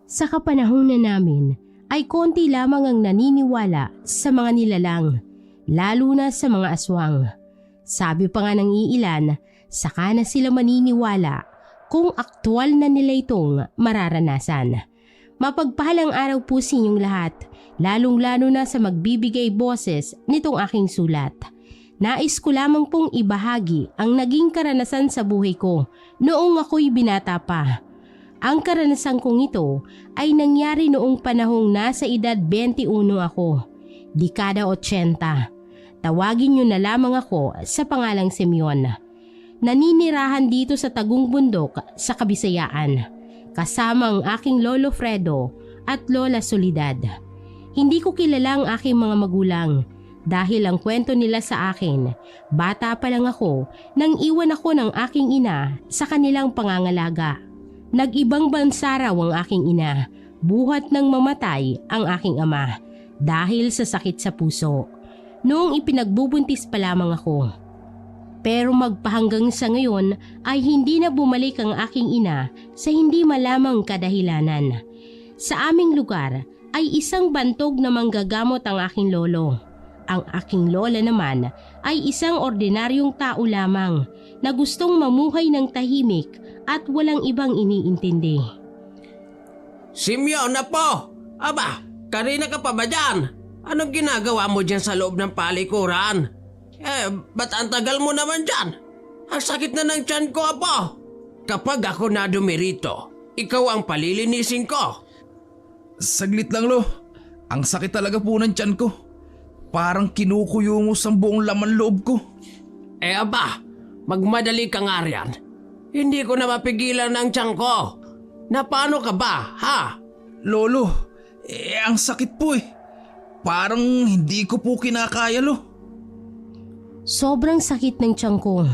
Sa kapanahunan namin ay konti lamang ang naniniwala sa mga nilalang, lalo na sa mga aswang. Sabi pa nga ng iilan, saka na sila maniniwala kung aktwal na nila itong mararanasan. Mapagpahalang araw po sa inyong lahat, lalong-lalo na sa magbibigay boses nitong aking sulat. Nais ko lamang pong ibahagi ang naging karanasan sa buhay ko noong ako'y binata pa. Ang karanasan kong ito ay nangyari noong panahong nasa edad 21 ako, dekada 80. Tawagin niyo na lamang ako sa pangalang Simeon. Naninirahan dito sa Tagum Bundok sa Kabisayaan, kasama ang aking Lolo Fredo at Lola Soledad. Hindi ko kilala ang aking mga magulang dahil ang kwento nila sa akin, bata pa lang ako nang iwan ako ng aking ina sa kanilang pangangalaga. Nag-ibang bansa raw ang aking ina, buhat nang mamatay ang aking ama dahil sa sakit sa puso. Noong ipinagbubuntis pa lamang ako. Pero magpahanggang sa ngayon ay hindi na bumalik ang aking ina sa hindi malamang kadahilanan. Sa aming lugar ay isang bantog na manggagamot ang aking lolo. Ang aking lola naman ay isang ordinaryong tao lamang na gustong mamuhay ng tahimik at walang ibang iniintindi. Simeon na po! Aba, kanina ka pa ba dyan? Anong ginagawa mo dyan sa loob ng palikuran? Ba't ang tagal mo naman dyan? Ang sakit na ng tiyan ko, apo! Kapag ako nadumi rito, ikaw ang palilinisin ko. Saglit lang, Lo. Ang sakit talaga po ng tiyan ko. Parang kinukuyungos ang buong laman loob ko. Aba, magmadali ka nga riyan. Hindi ko na mapigilan ng tiyan ko. Na paano ka ba, ha? Lolo, ang sakit po eh. Parang hindi ko po kinakaya, Lo. Sobrang sakit ng tiyan ko.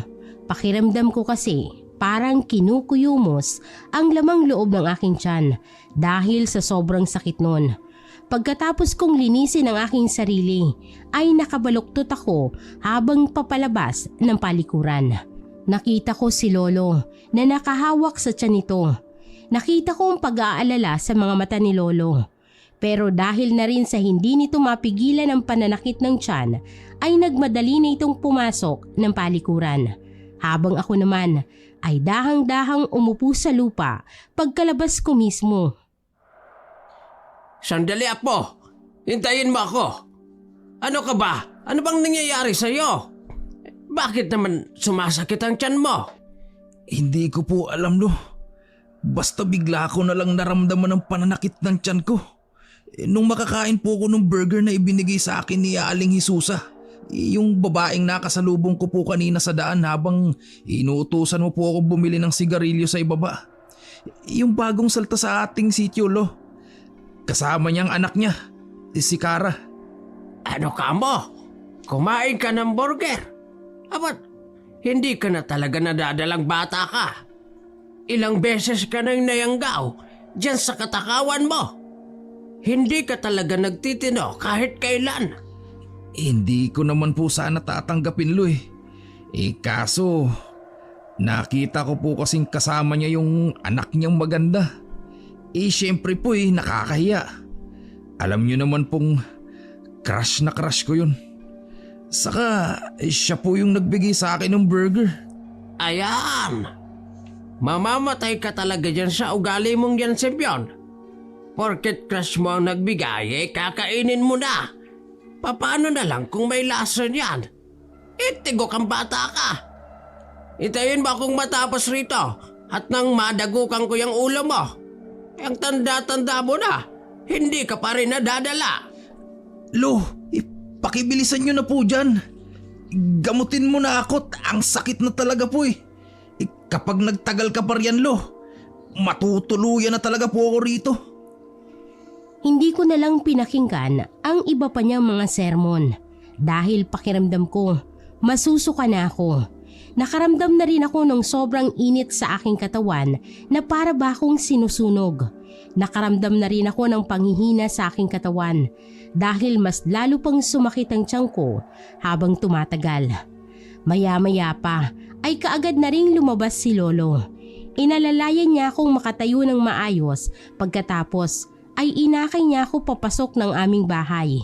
Pakiramdam ko kasi parang kinukuyumos ang lamang loob ng aking tiyan dahil sa sobrang sakit nun. Pagkatapos kong linisin ang aking sarili ay nakabaluktot ako habang papalabas ng palikuran. Nakita ko si Lolo na nakahawak sa tiyan nito. Nakita ko ang pag-aalala sa mga mata ni Lolo. Pero dahil na rin sa hindi nito mapigilan ang pananakit ng tiyan, ay nagmadali na itong pumasok ng palikuran. Habang ako naman ay dahang-dahang umupo sa lupa pagkalabas ko mismo. Sandali, apo. Hintayin mo ako. Ano ka ba? Ano bang nangyayari sa'yo? Bakit naman sumasakit ang tiyan mo? Hindi ko po alam, Lo. Basta bigla ko na lang naramdaman ng pananakit ng tiyan ko. Nung makakain po ko ng burger na ibinigay sa akin ni Aling Hisusa, yung babaeng nakasalubong ko po kanina sa daan habang inuutusan mo po ako bumili ng sigarilyo sa ibaba. Yung bagong salta sa ating sityo, Lo. Kasama niyang anak niya, si Cara. Ano ka mo? Kumain ka ng burger? Abat, hindi ka na talaga nadadalang bata ka. Ilang beses ka nang nayanggaw dyan sa katakawan mo. Hindi ka talaga nagtitino kahit kailan. Hindi ko naman po sana tatanggapin, Lo eh. Kaso, nakita ko po kasing kasama niya yung anak niyang maganda. Siyempre po nakakahiya. Alam niyo naman pong crush na crush ko yun. Saka siya po yung nagbigay sa akin ng burger. Ayan! Mamamatay ka talaga dyan sa ugali mong yan, Simeon. Porket crush mo ang nagbigay, kakainin mo na. Paano na lang kung may lason yan? Itigo kang bata ka. Itayin mo akong matapos rito at nang madagukan ko yung ulo mo. Ang tanda-tanda mo na, hindi ka pa rin nadadala. Lo, pakibilisan nyo na po dyan. Gamutin mo na ako, ang sakit na talaga po eh. Kapag nagtagal ka pa riyan, Lo, matutuluyan na talaga po ako rito. Hindi ko na lang pinakinggan ang iba pa niyang mga sermon dahil pakiramdam ko masusuka na ako. Nakaramdam na rin ako ng sobrang init sa aking katawan na para ba akong sinusunog. Nakaramdam na rin ako ng panghihina sa aking katawan dahil mas lalo pang sumakit ang tiyan ko habang tumatagal. Maya-maya pa ay kaagad na ring lumabas si Lolo. Inalalayan niya akong makatayo ng maayos, pagkatapos ay inakay niya ako papasok ng aming bahay.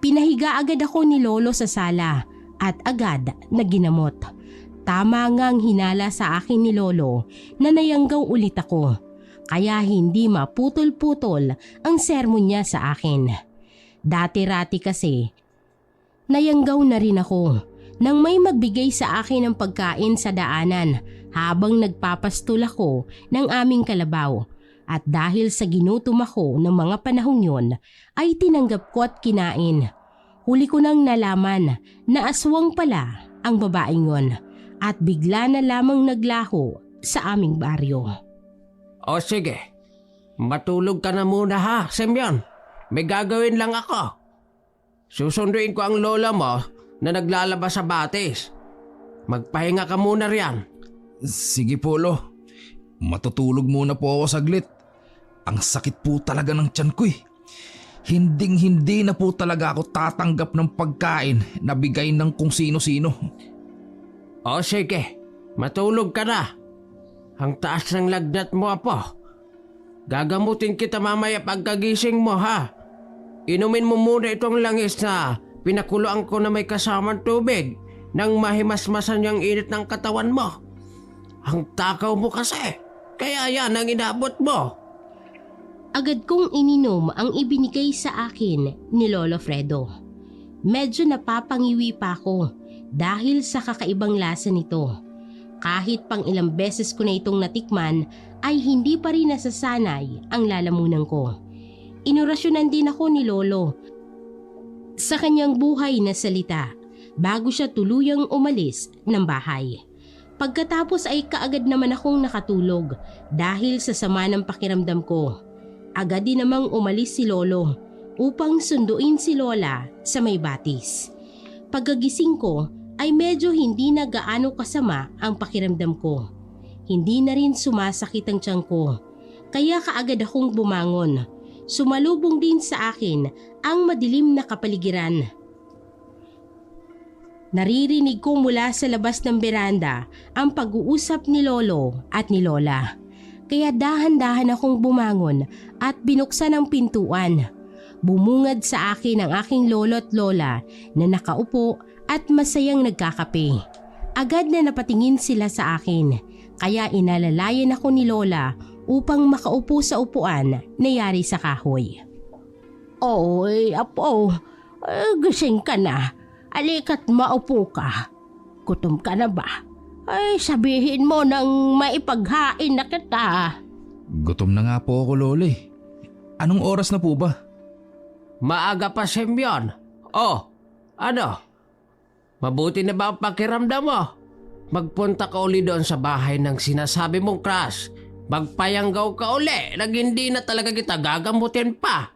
Pinahiga agad ako ni Lolo sa sala at agad na ginamot. Tama ngang hinala sa akin ni Lolo na nayanggaw ulit ako, kaya hindi maputol-putol ang sermon niya sa akin. Dati-rati kasi, nayanggaw na rin ako nang may magbigay sa akin ng pagkain sa daanan habang nagpapastol ako ng aming kalabaw. At dahil sa ginutom ako ng mga panahong yon ay tinanggap ko at kinain. Huli ko nang nalaman na aswang pala ang babaeng yon at bigla na lamang naglaho sa aming baryo. O sige, matulog ka na muna ha, Semyon. May gagawin lang ako. Susunduin ko ang lola mo na naglalabas sa batis. Magpahinga ka muna riyan. Sige po, Lo. Matutulog muna po ako saglit. Ang sakit po talaga ng tiyan ko eh. Hinding-hindi na po talaga ako tatanggap ng pagkain na bigay ng kung sino-sino. O sige, matulog ka na. Ang taas ng lagnat mo, Apo. Gagamutin kita mamaya pagkagising mo ha. Inumin mo muna itong langis na pinakuloan ko na may kasamang tubig nang mahimasmasan yung init ng katawan mo. Ang takaw mo kasi, kaya yan ang inabot mo. Agad kong ininom ang ibinigay sa akin ni Lolo Fredo. Medyo napapangiwi pa ako dahil sa kakaibang lasa nito. Kahit pang ilang beses ko na itong natikman ay hindi pa rin nasasanay ang lalamunan ko. Inorasyonan din ako ni Lolo sa kanyang buhay na salita bago siya tuluyang umalis ng bahay. Pagkatapos ay kaagad naman akong nakatulog dahil sa sama ng pakiramdam ko. Agad din namang umalis si Lolo upang sunduin si Lola sa may batis. Pagkagising ko ay medyo hindi na gaano kasama ang pakiramdam ko. Hindi na rin sumasakit ang tiyan ko, kaya kaagad akong bumangon. Sumalubong din sa akin ang madilim na kapaligiran. Naririnig ko mula sa labas ng beranda ang pag-uusap ni Lolo at ni Lola. Kaya dahan-dahan akong bumangon at binuksan ang pintuan. Bumungad sa akin ang aking lolo at lola na nakaupo at masayang nagkakape. Agad na napatingin sila sa akin, kaya inalalayan ako ni Lola upang makaupo sa upuan na yari sa kahoy. Oy, Apo, gising ka na. Alika't maupo ka. Gutom ka na ba? Ay, sabihin mo nang maipaghain na kita. Gutom na nga po ako, Loli. Anong oras na po ba? Maaga pa, Semyon. Oh, ano? Mabuti na ba ang pakiramdam mo? Magpunta ka uli doon sa bahay ng sinasabi mong crush. Magpayanggaw ka uli nang hindi na talaga kita gagamutin pa.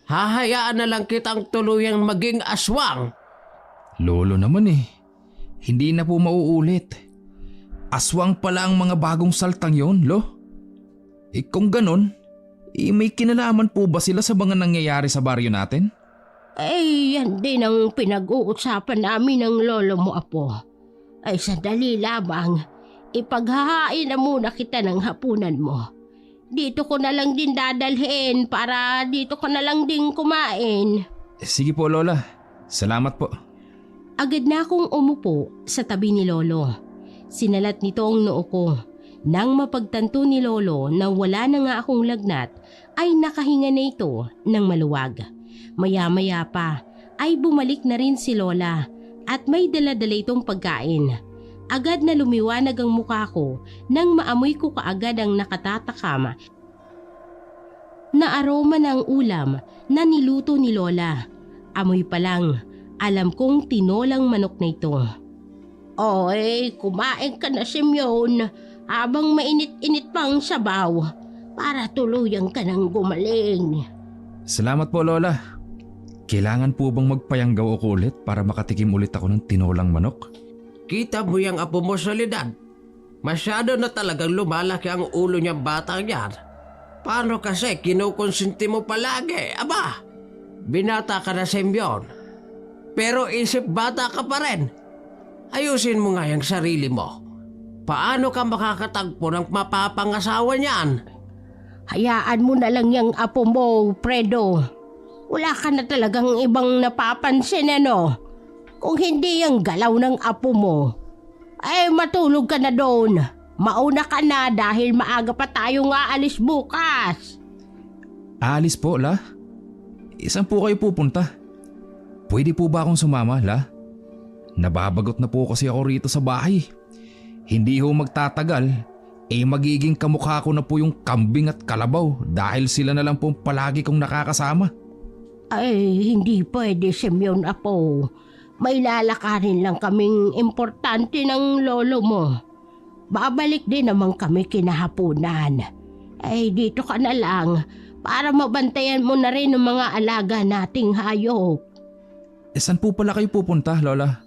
Hahayaan na lang kitang tuluyang maging aswang. Lolo naman eh. Hindi na po mauulit. Aswang pala ang mga bagong saltang yon, Lo. Kung ganon, may kinalaman po ba sila sa mga nangyayari sa baryo natin? Yan din ang pinag-uusapan namin ng lolo mo, Apo. Ay, sandali lamang. Ipaghahain na muna kita ng hapunan mo. Dito ko na lang din dadalhin para dito ko na lang din kumain. Sige po, Lola. Salamat po. Agad na akong umupo sa tabi ni Lolo. Sinalat nito ang noo ko. Nang mapagtanto ni Lolo na wala na nga akong lagnat, ay nakahinga na ito ng maluwag. Maya-maya pa ay bumalik na rin si Lola at may dala-dala itong pagkain. Agad na lumiwanag ang mukha ko nang maamoy ko kaagad ang nakatatakam na aroma ng ulam na niluto ni Lola. Amoy pa lang, alam kong tinolang manok na ito. Oy, kumain ka na, Semyon, habang mainit-init pang sabaw para tuluyang ka nang gumaling. Salamat po, Lola. Kailangan po bang magpayanggaw ako ulit para makatikim ulit ako ng tinolang manok? Kita mo yung apo mo, Soledad. Masyado na talagang lumalaki ang ulo niyang batang yan. Paano kasi kinukonsinti mo palagi? Aba, binata ka na, Semyon. Pero isip bata ka pa rin. Ayusin mo nga yung sarili mo. Paano ka makakatagpo ng mapapangasawa niyan? Hayaan mo na lang yung apo mo, Fredo. Wala ka na talagang ibang napapansin, ano? Kung hindi yung galaw ng apo mo, ay matulog ka na doon. Mauna ka na dahil maaga pa tayo nga alis bukas. Alis po, La? Saan po kayo pupunta? Pwede po ba akong sumama, La? Nababagot na po kasi ako rito sa bahay. Hindi ho magtatagal, magiging kamukha ko na po yung kambing at kalabaw dahil sila na lang po palagi kong nakakasama. Ay, hindi pwede, Simeon apo. May lalakarin lang kaming importante ng lolo mo. Babalik din naman kami kinahapunan. Ay, dito ka na lang para mabantayan mo na rin ang mga alaga nating hayop. Saan po pala kayo pupunta, Lola?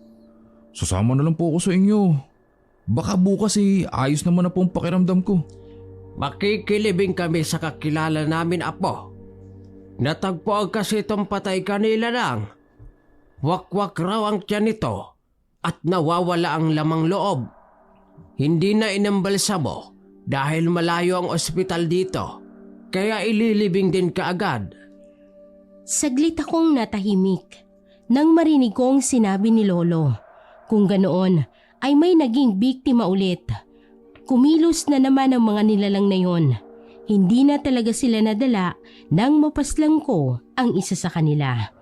Susama na lang po ako sa inyo. Baka bukas ayos naman na po ang pakiramdam ko. Makikilibing kami sa kakilala namin, apo. Natagpuan kasi itong patay kanila lang. Wakwak raw ang tiyan nito at nawawala ang lamang loob. Hindi na inambalsa mo dahil malayo ang ospital dito. Kaya ililibing din kaagad. Saglit akong natahimik nang marinig kong sinabi ni Lolo. Kung ganoon ay may naging biktima ulit. Kumilos na naman ang mga nilalang na yon. Hindi na talaga sila nadala nang mapaslang ko ang isa sa kanila.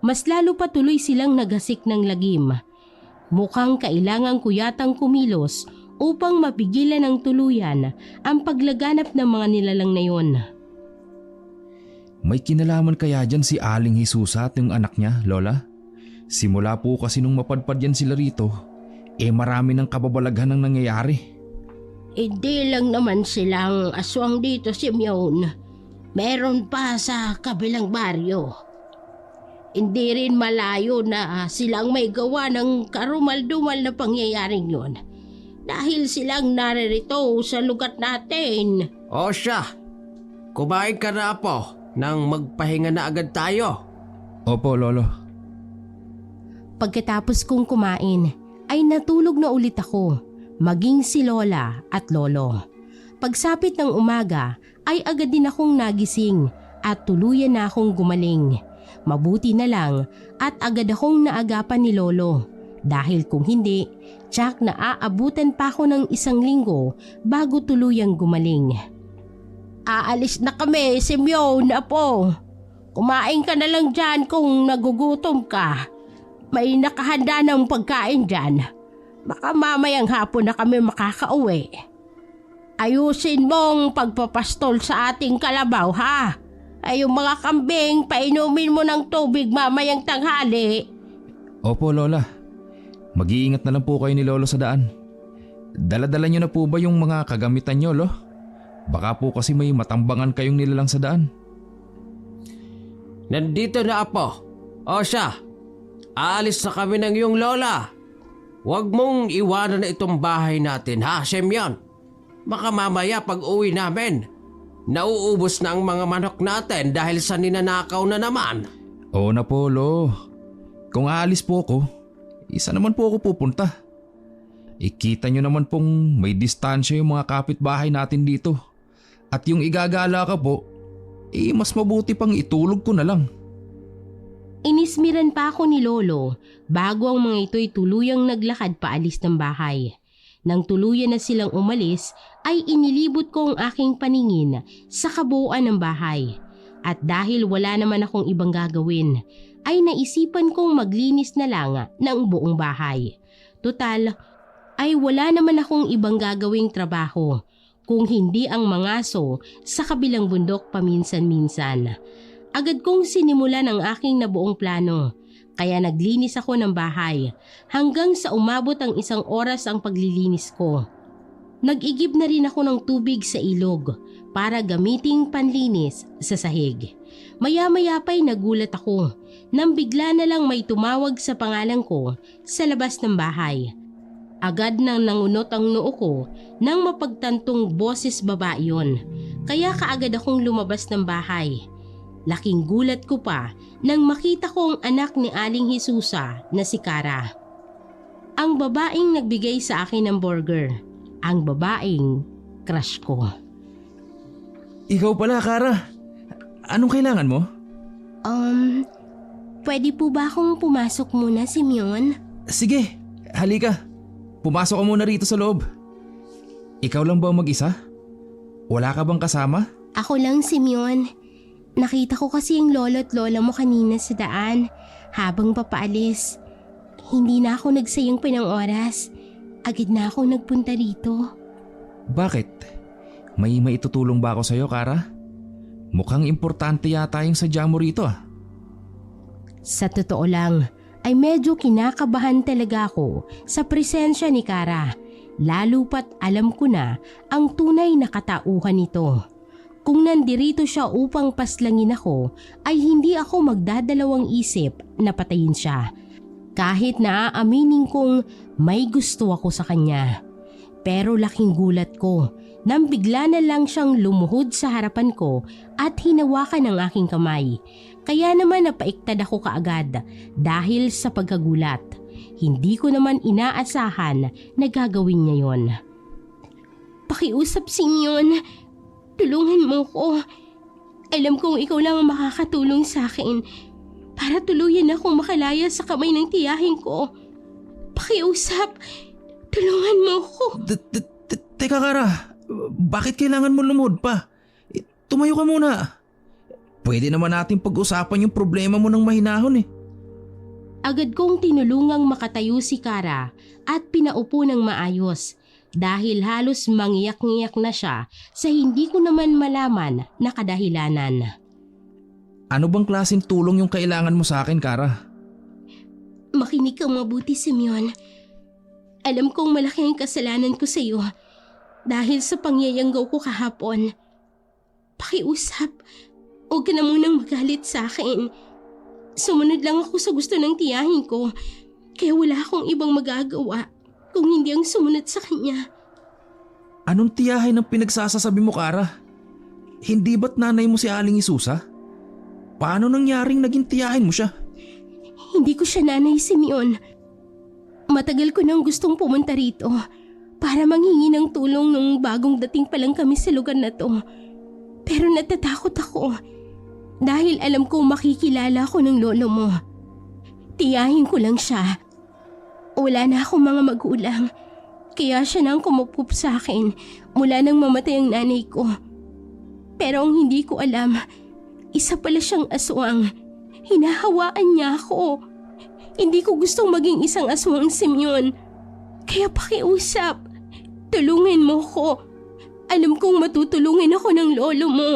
Mas lalo pa tuloy silang naghasik ng lagim. Mukhang kailangan ko yatang kumilos upang mapigilan ng tuluyan ang paglaganap ng mga nilalang na yon. May kinalaman kaya dyan si Aling Jesusa at yung anak niya, Lola? Simula po kasi nung mapadpad yan sila rito, marami ng kababalaghan ang nangyayari. Hindi lang naman silang aswang dito, Simeon. Meron pa sa kabilang baryo. Hindi rin malayo na silang may gawa ng karumal-dumal na pangyayaring yun. Dahil silang naririto sa lugar natin. O siya, kumain ka na, apo, nang magpahinga na agad tayo. Opo, Lolo. Pagkatapos kong kumain, ay natulog na ulit ako, maging si Lola at Lolo. Pagsapit ng umaga ay agad din akong nagising at tuluyan na akong gumaling. Mabuti na lang at agad akong naagapan ni Lolo dahil kung hindi, tsak na aabutan pa ako ng 1 linggo bago tuluyang gumaling. Aalis na kami, Simeon, apo. Kumain ka na lang dyan kung nagugutom ka. May nakahanda ng pagkain dyan. Baka mamayang hapon na kami makakauwi. Ayusin mong pagpapastol sa ating kalabaw, ha? Ay yung mga kambing, painumin mo ng tubig mamayang tanghali. Opo, Lola. Mag-iingat na lang po kayo ni Lolo sa daan. Dala-dala niyo na po ba yung mga kagamitan niyo, Lo? Baka po kasi may matambangan kayong nilalang sa daan. Nandito na, apo. O siya, aalis na kami ng iyong lola. Huwag mong iwanan na itong bahay natin, ha, Simeon? Baka mamaya pag uwi namin, nauubos na ang mga manok natin dahil sa ninanakaw na naman. Oo na po, Lo. Kung aalis po ako, isa naman po ako pupunta. Ikita nyo naman pong may distansya yung mga kapitbahay natin dito. At yung igagala ka po, mas mabuti pang itulog ko na lang. Inismiran pa ako ni Lolo bago ang mga ito'y tuluyang naglakad paalis ng bahay. Nang tuluyan na silang umalis ay inilibot ko ang aking paningin sa kabuuan ng bahay. At dahil wala naman akong ibang gagawin, ay naisipan kong maglinis na lang ng buong bahay. Total, ay wala naman akong ibang gagawing trabaho kung hindi ang mangaso sa kabilang bundok paminsan-minsan. Agad kong sinimulan ang aking nabuong plano, kaya naglinis ako ng bahay hanggang sa umabot ang 1 oras ang paglilinis ko. Nag-igib na rin ako ng tubig sa ilog para gamiting panlinis sa sahig. Maya-maya pa'y nagulat ako nang bigla na lang may tumawag sa pangalan ko sa labas ng bahay. Agad nang nangunot ang noo ko nang mapagtantong boses babae yon, kaya kaagad akong lumabas ng bahay. Laking gulat ko pa nang makita ko ang anak ni Aling Jesusa na si Cara. Ang babaeng nagbigay sa akin ng burger. ang babaeng crush ko. Ikaw pala, Kara. Anong kailangan mo? Pwede po ba akong pumasok muna, Simeon? Sige, halika. Pumasok ka muna rito sa loob. Ikaw lang ba mag-isa? Wala ka bang kasama? Ako lang, Simeon. Nakita ko kasi yung lolo at lola mo kanina sa daan habang papaalis. Hindi na ako nagsayang pa ng oras. Agad na ako nagpunta rito. Bakit? May maitutulong ba ako sa'yo, Kara? Mukhang importante yata yung sadya mo rito ah. Sa totoo lang, ay medyo kinakabahan talaga ako sa presensya ni Kara. Lalo pat alam ko na ang tunay na katauhan nito. Kung nandirito siya upang paslangin ako, ay hindi ako magdadalawang isip na patayin siya. Kahit na aaminin kong may gusto ako sa kanya. Pero laking gulat ko nang bigla na lang siyang lumuhod sa harapan ko at hinawakan ang aking kamay. Kaya naman napaiktad ako kaagad dahil sa pagkagulat. Hindi ko naman inaasahan na gagawin niya yon. Pakiusap, Simeon. Tulungan mo ko. Alam kong ikaw lang ang makakatulong sa akin para tuluyan akong makalaya sa kamay ng tiyahin ko. Pakiusap. Tulungan mo ko. Teka, Kara. Bakit kailangan mo lumuhod pa? Tumayo ka muna. Pwede naman natin pag-usapan yung problema mo ng mahinahon eh. Agad kong tinulungang makatayo si Kara at pinaupo ng maayos dahil halos mangiyak-ngiyak na siya sa hindi ko naman malaman na kadahilanan. Ano bang klaseng tulong yung kailangan mo sa akin, Kara? Makinig kang mabuti, Simeon. Alam kong malaki ang kasalanan ko sa iyo dahil sa pangyayanggaw ko kahapon. Pakiusap, huwag ka na munang magalit sa akin. Sumunod lang ako sa gusto ng tiyahin ko, kaya wala akong ibang magagawa kung hindi ang sumunod sa kanya. Anong tiyahin ang pinagsasasabi mo, Kara? Hindi ba't nanay mo si Aling Isusa? Paano nangyaring naging tiyahin mo siya? Hindi ko siya nanay, Simeon. Matagal ko nang gustong pumunta rito para manghingi ng tulong nung bagong dating pa lang kami sa lugar na to. Pero natatakot ako dahil alam kong makikilala ko ng lolo mo. Tiyahin ko lang siya. Wala na akong mga magulang, kaya siya nang kumupup sa akin mula nang mamatay ang nanay ko. Pero ang hindi ko alam, isa pala siyang aswang. Hinahawaan niya ako. Hindi ko gustong maging isang aswang, Simeon. Kaya pakiusap, tulungan mo ko. Alam kong matutulungan ako ng lolo mo.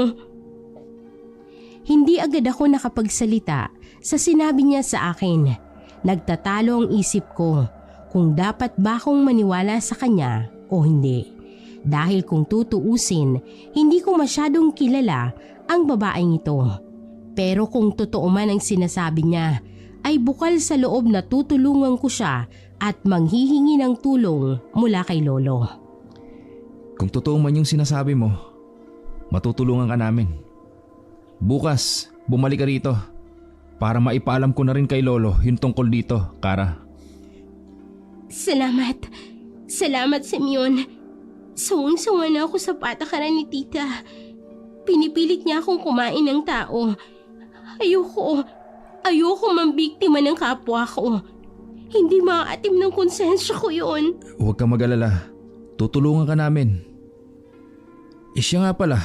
Hindi agad ako nakapagsalita sa sinabi niya sa akin. Nagtatalo ang isip ko kung dapat ba akong maniwala sa kanya o hindi. Dahil kung tutuusin, hindi ko masyadong kilala ang babaeng ito. Pero kung totoo man ang sinasabi niya, ay bukal sa loob na tutulungan ko siya at manghihingi ng tulong mula kay lolo. Kung totoo man yung sinasabi mo, matutulungan ka namin. Bukas, bumalik ka rito para maipaalam ko na rin kay lolo yung tungkol dito, Kara. Salamat. Salamat, Simeon. Sawang-sawa na ako sa patakaran ni tita. Pinipilit niya akong kumain ng tao. Ayoko mambiktima ng kapwa ko. Hindi maaatim ng konsensya ko yun. Huwag ka mag-alala. Tutulungan ka namin. Siya nga pala,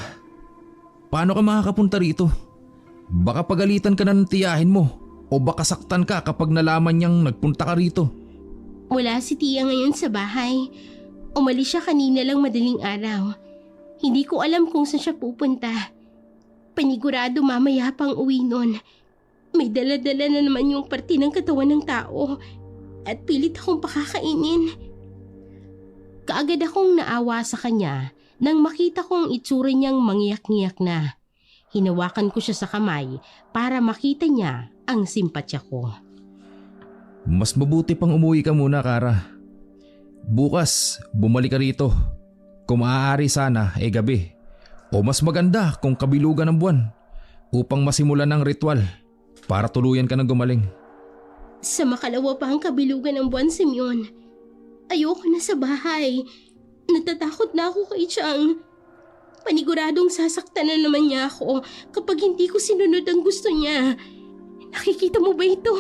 paano ka makakapunta rito? Baka pagalitan ka na ng tiyahin mo o baka saktan ka kapag nalaman niyang nagpunta ka rito. Wala si tiya ngayon sa bahay. Umalis siya kanina lang madaling araw. Hindi ko alam kung saan siya pupunta. Panigurado mamaya pang uwi nun. May dala-dala na naman yung parte ng katawan ng tao at pilit akong pakakainin. Kaagad akong naawa sa kanya nang makita kong itsura niyang mangiyak-ngiyak na. Hinawakan ko siya sa kamay para makita niya ang simpatya ko. Mas mabuti pang umuwi ka muna, Kara. Bukas, bumalik ka rito. Kung maaari sana, gabi. O mas maganda kung kabilugan ng buwan upang masimulan ng ritual para tuluyan ka ng gumaling. Sa makalawa pa ang kabilugan ng buwan, Simeon. Ayoko na sa bahay. Natatakot na ako kay Chang. Paniguradong sasaktan na naman niya ako kapag hindi ko sinunod ang gusto niya. Nakikita mo ba ito?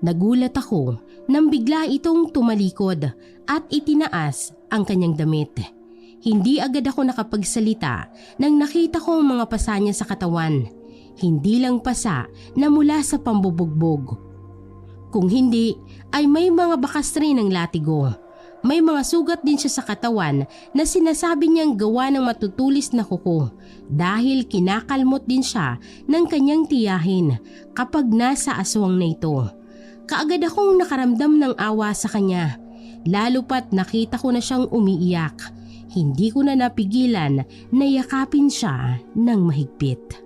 Nagulat ako nang bigla itong tumalikod at itinaas ang kanyang damit. Hindi agad ako nakapagsalita nang nakita ko ang mga pasa niya sa katawan. Hindi lang pasa na mula sa pambubugbog. Kung hindi ay may mga bakas rin ng latigo. May mga sugat din siya sa katawan na sinasabi niyang gawa ng matutulis na kuko dahil kinakalmot din siya ng kanyang tiyahin kapag nasa aswang na ito. Kaagad akong nakaramdam ng awa sa kanya, lalo pat nakita ko na siyang umiiyak. Hindi ko na napigilan na yakapin siya ng mahigpit.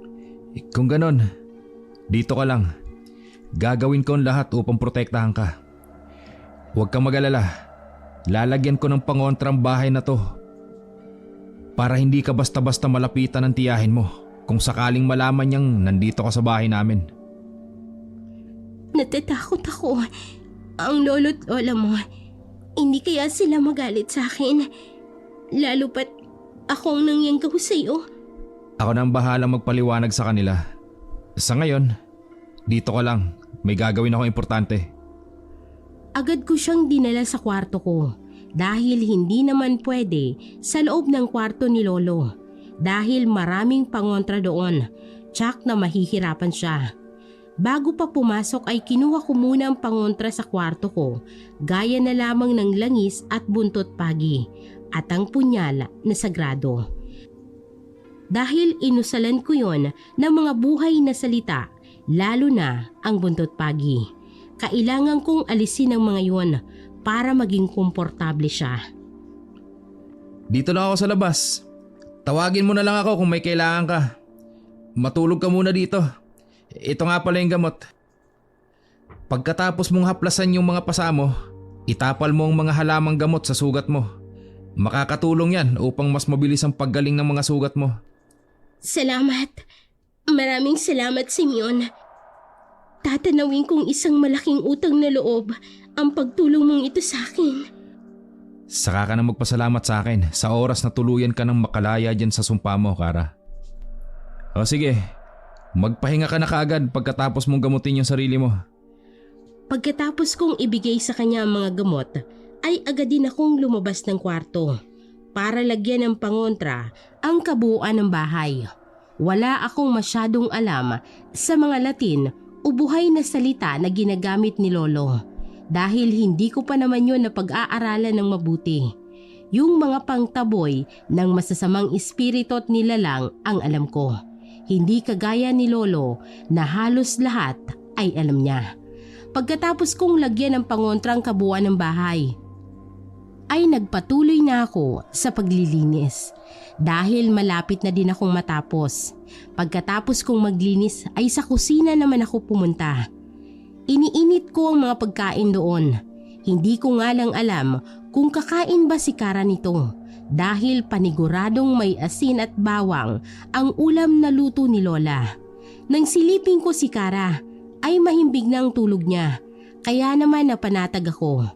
Kung ganon, dito ka lang. Gagawin ko ang lahat upang protektahan ka. Huwag kang mag-alala. Lalagyan ko ng pangontrang bahay na to para hindi ka basta-basta malapitan ng tiyahin mo kung sakaling malaman niyang nandito ka sa bahay namin. Natatakot ako. Ang lolo't lola mo, hindi kaya sila magalit sa akin? Lalo pat akong nangyanggaw sa iyo. Ako na ang bahalang magpaliwanag sa kanila. Sa ngayon, dito ka lang. May gagawin ako importante. Agad ko siyang dinala sa kwarto ko dahil hindi naman pwede sa loob ng kwarto ni Lolo dahil maraming pangontra doon, tsak na mahihirapan siya. Bago pa pumasok ay kinuha ko muna ang pangontra sa kwarto ko, gaya na lamang ng langis at buntot pagi at ang punyal na sagrado. Dahil inusalan ko yon ng mga buhay na salita, lalo na ang buntot pagi. Kailangan kong alisin ang mga yun para maging komportable siya. Dito lang ako sa labas. Tawagin mo na lang ako kung may kailangan ka. Matulog ka muna dito. Ito nga pala yung gamot. Pagkatapos mong haplasan yung mga pasa mo, itapal mo ang mga halamang gamot sa sugat mo. Makakatulong yan upang mas mabilis ang paggaling ng mga sugat mo. Salamat. Maraming salamat, Simeon. Tatanawin kong isang malaking utang na loob ang pagtulong mong ito sa akin. Saka ka na magpasalamat sa akin sa oras na tuluyan ka ng makalaya dyan sa sumpa mo, Kara. O sige, magpahinga ka na kaagad pagkatapos mong gamutin yung sarili mo. Pagkatapos kong ibigay sa kanya ang mga gamot, ay agad din akong lumabas ng kwarto para lagyan ng pangontra ang kabuuan ng bahay. Wala akong masyadong alam sa mga Latin o buhay na salita na ginagamit ni Lolo dahil hindi ko pa naman yun na pag-aaralan ng mabuti. Yung mga pangtaboy ng masasamang espiritu at nilalang ang alam ko. Hindi kagaya ni Lolo na halos lahat ay alam niya. Pagkatapos kong lagyan ng pangontrang kabuuan ng bahay, ay nagpatuloy na ako sa paglilinis dahil malapit na din akong matapos. Pagkatapos kong maglinis ay sa kusina naman ako pumunta. Iniinit ko ang mga pagkain doon. Hindi ko nga lang alam kung kakain ba si Kara nito dahil paniguradong may asin at bawang ang ulam na luto ni Lola. Nang silipin ko si Kara ay mahimbing na ang tulog niya, kaya naman napanatag ako.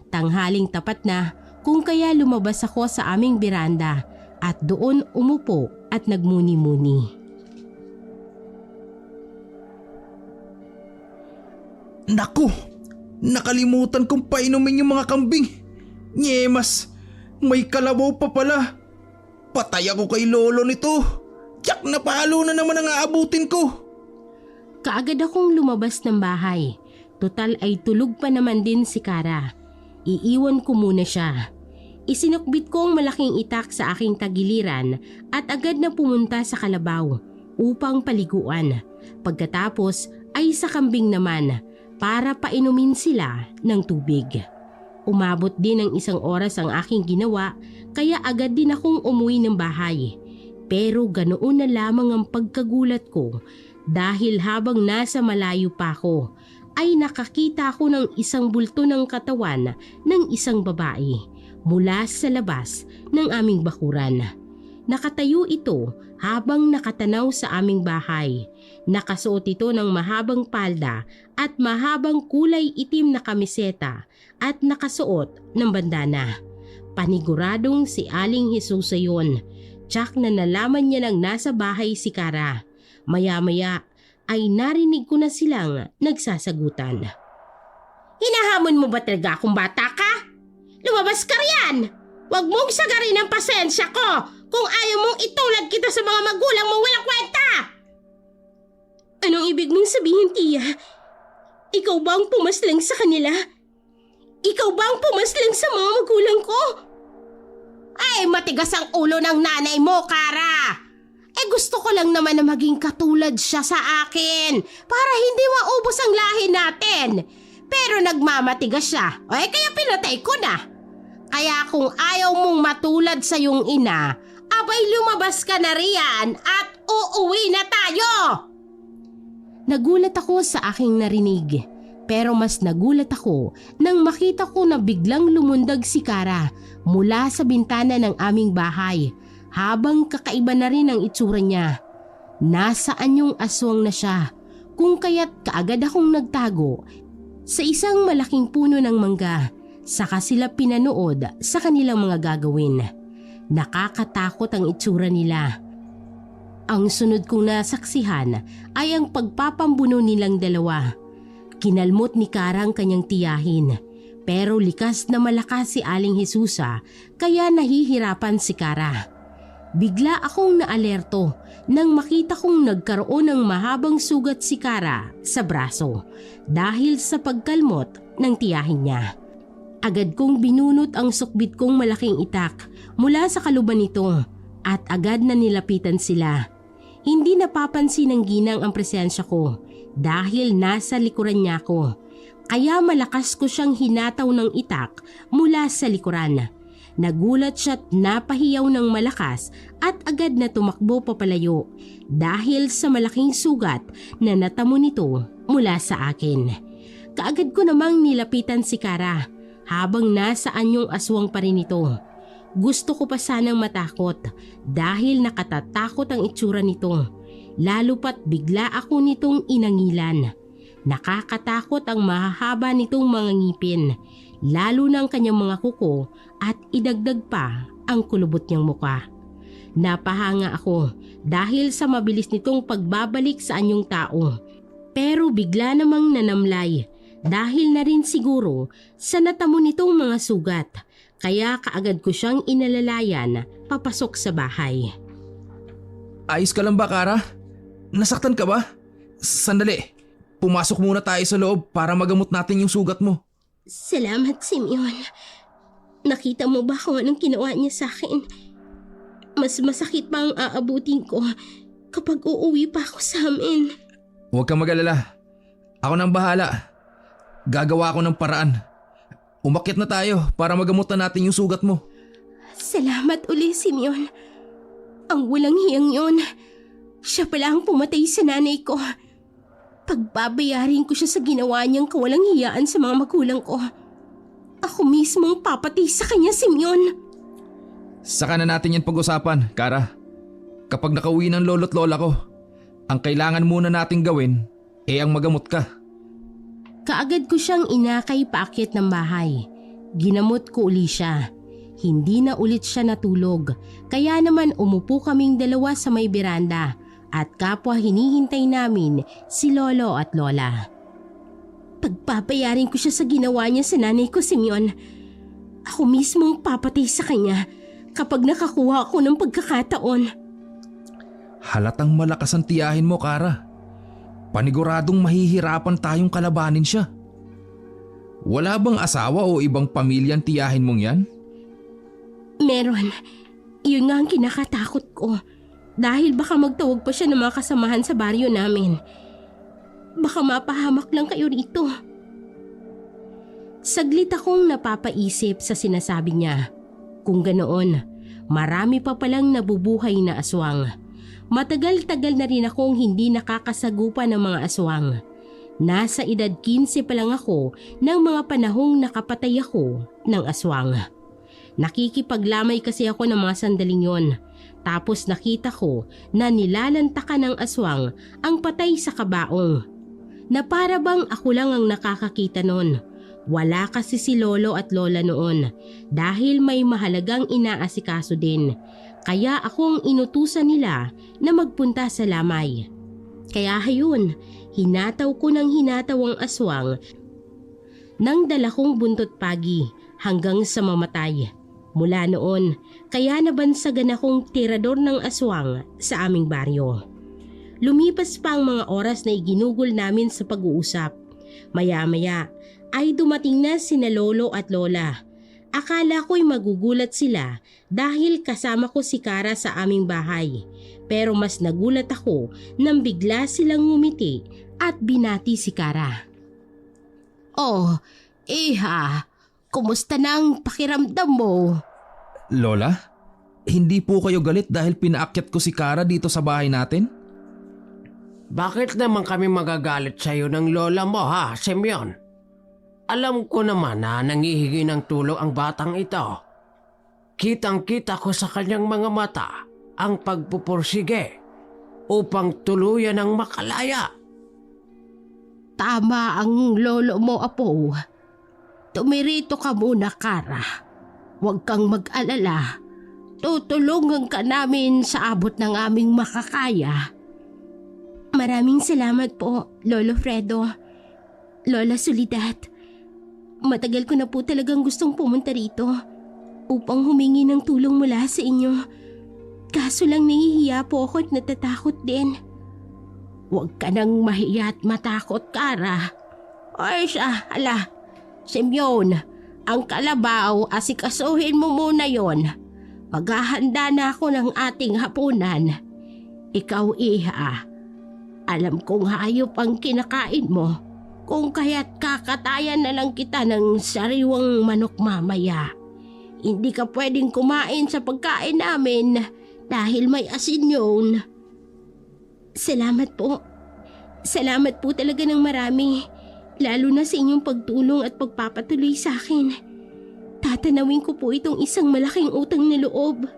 Tanghaling tapat na kung kaya lumabas ako sa aming beranda at doon umupo at nagmuni-muni. Naku! Nakalimutan kong painumin yung mga kambing. Nyemas! May kalabaw pa pala. Patay ako kay Lolo nito. Tiyak na palo na naman ang aabutin ko. Kaagad akong lumabas ng bahay. Total ay tulog pa naman din si Kara. Iiwan ko muna siya. Isinukbit ko ang malaking itak sa aking tagiliran at agad na pumunta sa kalabaw upang paliguan. Pagkatapos ay sa kambing naman para painumin sila ng tubig. Umabot din ng 1 oras ang aking ginawa kaya agad din akong umuwi ng bahay. Pero ganoon na lamang ang pagkagulat ko dahil habang nasa malayo pa ako ay nakakita ako ng isang bulto ng katawan ng isang babae mula sa labas ng aming bakuran. Nakatayo ito habang nakatanaw sa aming bahay. Nakasuot ito ng mahabang palda at mahabang kulay itim na kamiseta at nakasuot ng bandana. Paniguradong si Aling Hesusa yun. Tsak na nalaman niya nang nasa bahay si Kara. Maya-maya ay narinig ko na silang nagsasagutan. Hinahamon mo ba talaga akong bata ka? Lumabas ka riyan! Huwag mong sagarin ang pasensya ko kung ayaw mong itulad kita sa mga magulang mong walang kwenta! Anong ibig mong sabihin, Tia? Ikaw ba ang pumaslang sa kanila? Ikaw ba ang pumaslang sa mga magulang ko? Ay, matigas ang ulo ng nanay mo, Kara! Gusto ko lang naman na maging katulad siya sa akin para hindi maubos ang lahi natin. Pero nagmamatigas siya, kaya pinatay ko na. Kaya kung ayaw mong matulad sa iyong ina, abay lumabas ka na riyan at uuwi na tayo! Nagulat ako sa aking narinig. Pero mas nagulat ako nang makita ko na biglang lumundag si Kara mula sa bintana ng aming bahay habang kakaiba na rin ang itsura niya. Nasaan yung aswang na siya kung kaya't kaagad akong nagtago sa isang malaking puno ng mangga saka sila pinanood sa kanilang mga gagawin. Nakakatakot ang itsura nila. Ang sunod kong nasaksihan ay ang pagpapambuno nilang dalawa. Kinalmot ni Kara ang kanyang tiyahin, pero likas na malakas si Aling Hesusa kaya nahihirapan si Kara. Bigla akong naalerto nang makita kong nagkaroon ng mahabang sugat si Kara sa braso dahil sa pagkalmot ng tiyahin niya. Agad kong binunot ang sukbit kong malaking itak mula sa kaluban nito at agad na nilapitan sila. Hindi napapansin ng ginang ang presensya ko dahil nasa likuran niya ako. Kaya malakas ko siyang hinataw ng itak mula sa likuran. Nagulat siya at napahiyaw ng malakas at agad na tumakbo papalayo dahil sa malaking sugat na natamo nito mula sa akin. Kaagad ko namang nilapitan si Kara habang nasa anyong aswang pa rin ito. Gusto ko pa sanang matakot dahil nakatatakot ang itsura nito, lalo pat bigla ako nitong inangilan. Nakakatakot ang mahahaba nitong mga ngipin, lalo ng kanyang mga kuko at idagdag pa ang kulubot niyang muka. Napahanga ako dahil sa mabilis nitong pagbabalik sa anyong tao, pero bigla namang nanamlay dahil na rin siguro sa natamo nitong mga sugat. Kaya kaagad ko siyang inalalayan papasok sa bahay. Ayos ka lang ba, Kara? Nasaktan ka ba? Sandali, pumasok muna tayo sa loob para magamot natin yung sugat mo. Salamat, Simeon. Nakita mo ba kung anong ginawa niya sa akin? Mas masakit pa ang aabutin ko kapag uuwi pa ako sa amin. Huwag kang mag-alala. Ako nang bahala. Gagawa ako ng paraan. Umakyat na tayo para magamot na natin yung sugat mo. Salamat uli, Simeon. Ang walang hiyang yun. Siya pala ang pumatay sa nanay ko. Pagbabayarin ko siya sa ginawa niyang kawalang hiyaan sa mga magulang ko. Ako mismo ang papatay sa kanya, Simeon. Saka na natin yan pag-usapan, Kara. Kapag nakauwi ng lolo't lola ko, ang kailangan muna nating gawin ang magamot ka. Kaagad ko siyang inakay paakyat ng bahay. Ginamot ko uli siya. Hindi na ulit siya natulog, kaya naman umupo kaming dalawa sa may beranda at kapwa hinihintay namin si Lolo at Lola. Pagpapayarin ko siya sa ginawa niya sa nanay ko, Simeon. Ako mismo ang papatay sa kanya kapag nakakuha ako ng pagkakataon. Halatang malakas ang tiyahin mo, Kara. Paniguradong mahihirapan tayong kalabanin siya. Wala bang asawa o ibang pamilyang tiyahin mong yan? Meron. Yun nga ang kinakatakot ko. Dahil baka magtawag pa siya ng mga kasamahan sa baryo namin. Baka mapahamak lang kayo rito. Saglit akong napapaisip sa sinasabi niya. Kung ganoon, marami pa palang nabubuhay na aswang. Matagal-tagal na rin akong hindi nakakasagupa ng mga aswang. Nasa edad 15 pa lang ako ng mga panahong nakapatay ako ng aswang. Nakikipaglamay kasi ako ng mga sandaling yon. Tapos nakita ko na nilalantakan ng aswang ang patay sa kabaong. Na para bang ako lang ang nakakakita nun. Wala kasi si lolo at lola noon dahil may mahalagang inaasikaso din. Kaya ako ang inutusan nila na magpunta sa lamay. Kaya hayun, hinataw ko ng hinataw ang aswang nang dala kong buntot pagi hanggang sa mamatay. Mula noon, kaya nabansagan akong tirador ng aswang sa aming baryo. Lumipas pa ang mga oras na iginugol namin sa pag-uusap. Maya-maya ay dumating na sina lolo at lola. Akala ko'y magugulat sila dahil kasama ko si Kara sa aming bahay. Pero mas nagulat ako nang bigla silang ngumiti at binati si Kara. "Oh, iha, kumusta na ang pakiramdam mo?" Lola, hindi po kayo galit dahil pinaakyat ko si Kara dito sa bahay natin? Bakit naman kami magagalit sa iyo ng lola mo ha, Simeon? Alam ko naman na nangihingi ng tulong ang batang ito. Kitang-kita ko sa kanyang mga mata ang pagpupursige upang tuluyan ng makalaya. Tama ang lolo mo, apo. Tumirito ka muna, Kara. Huwag kang mag-alala. Tutulungan ka namin sa abot ng aming makakaya. Maraming salamat po, Lolo Fredo. Lola Soledad. Matagal ko na po talagang gustong pumunta rito upang humingi ng tulong mula sa inyo. Kaso lang nahihiya po ako at natatakot din. Huwag ka nang mahiya at matakot, Kara. Ay siya, ala. Simeon, ang kalabaw, asikasuhin mo muna yon. Maghahanda na ako ng ating hapunan. Ikaw, iha. Alam kong hayop ang kinakain mo. Kung kaya't kakatayan na lang kita ng sariwang manok mamaya. Hindi ka pwedeng kumain sa pagkain namin dahil may asin yun. Salamat po. Salamat po talaga ng marami. Lalo na sa inyong pagtulong at pagpapatuloy sa akin. Tatanawin ko po itong isang malaking utang na loob.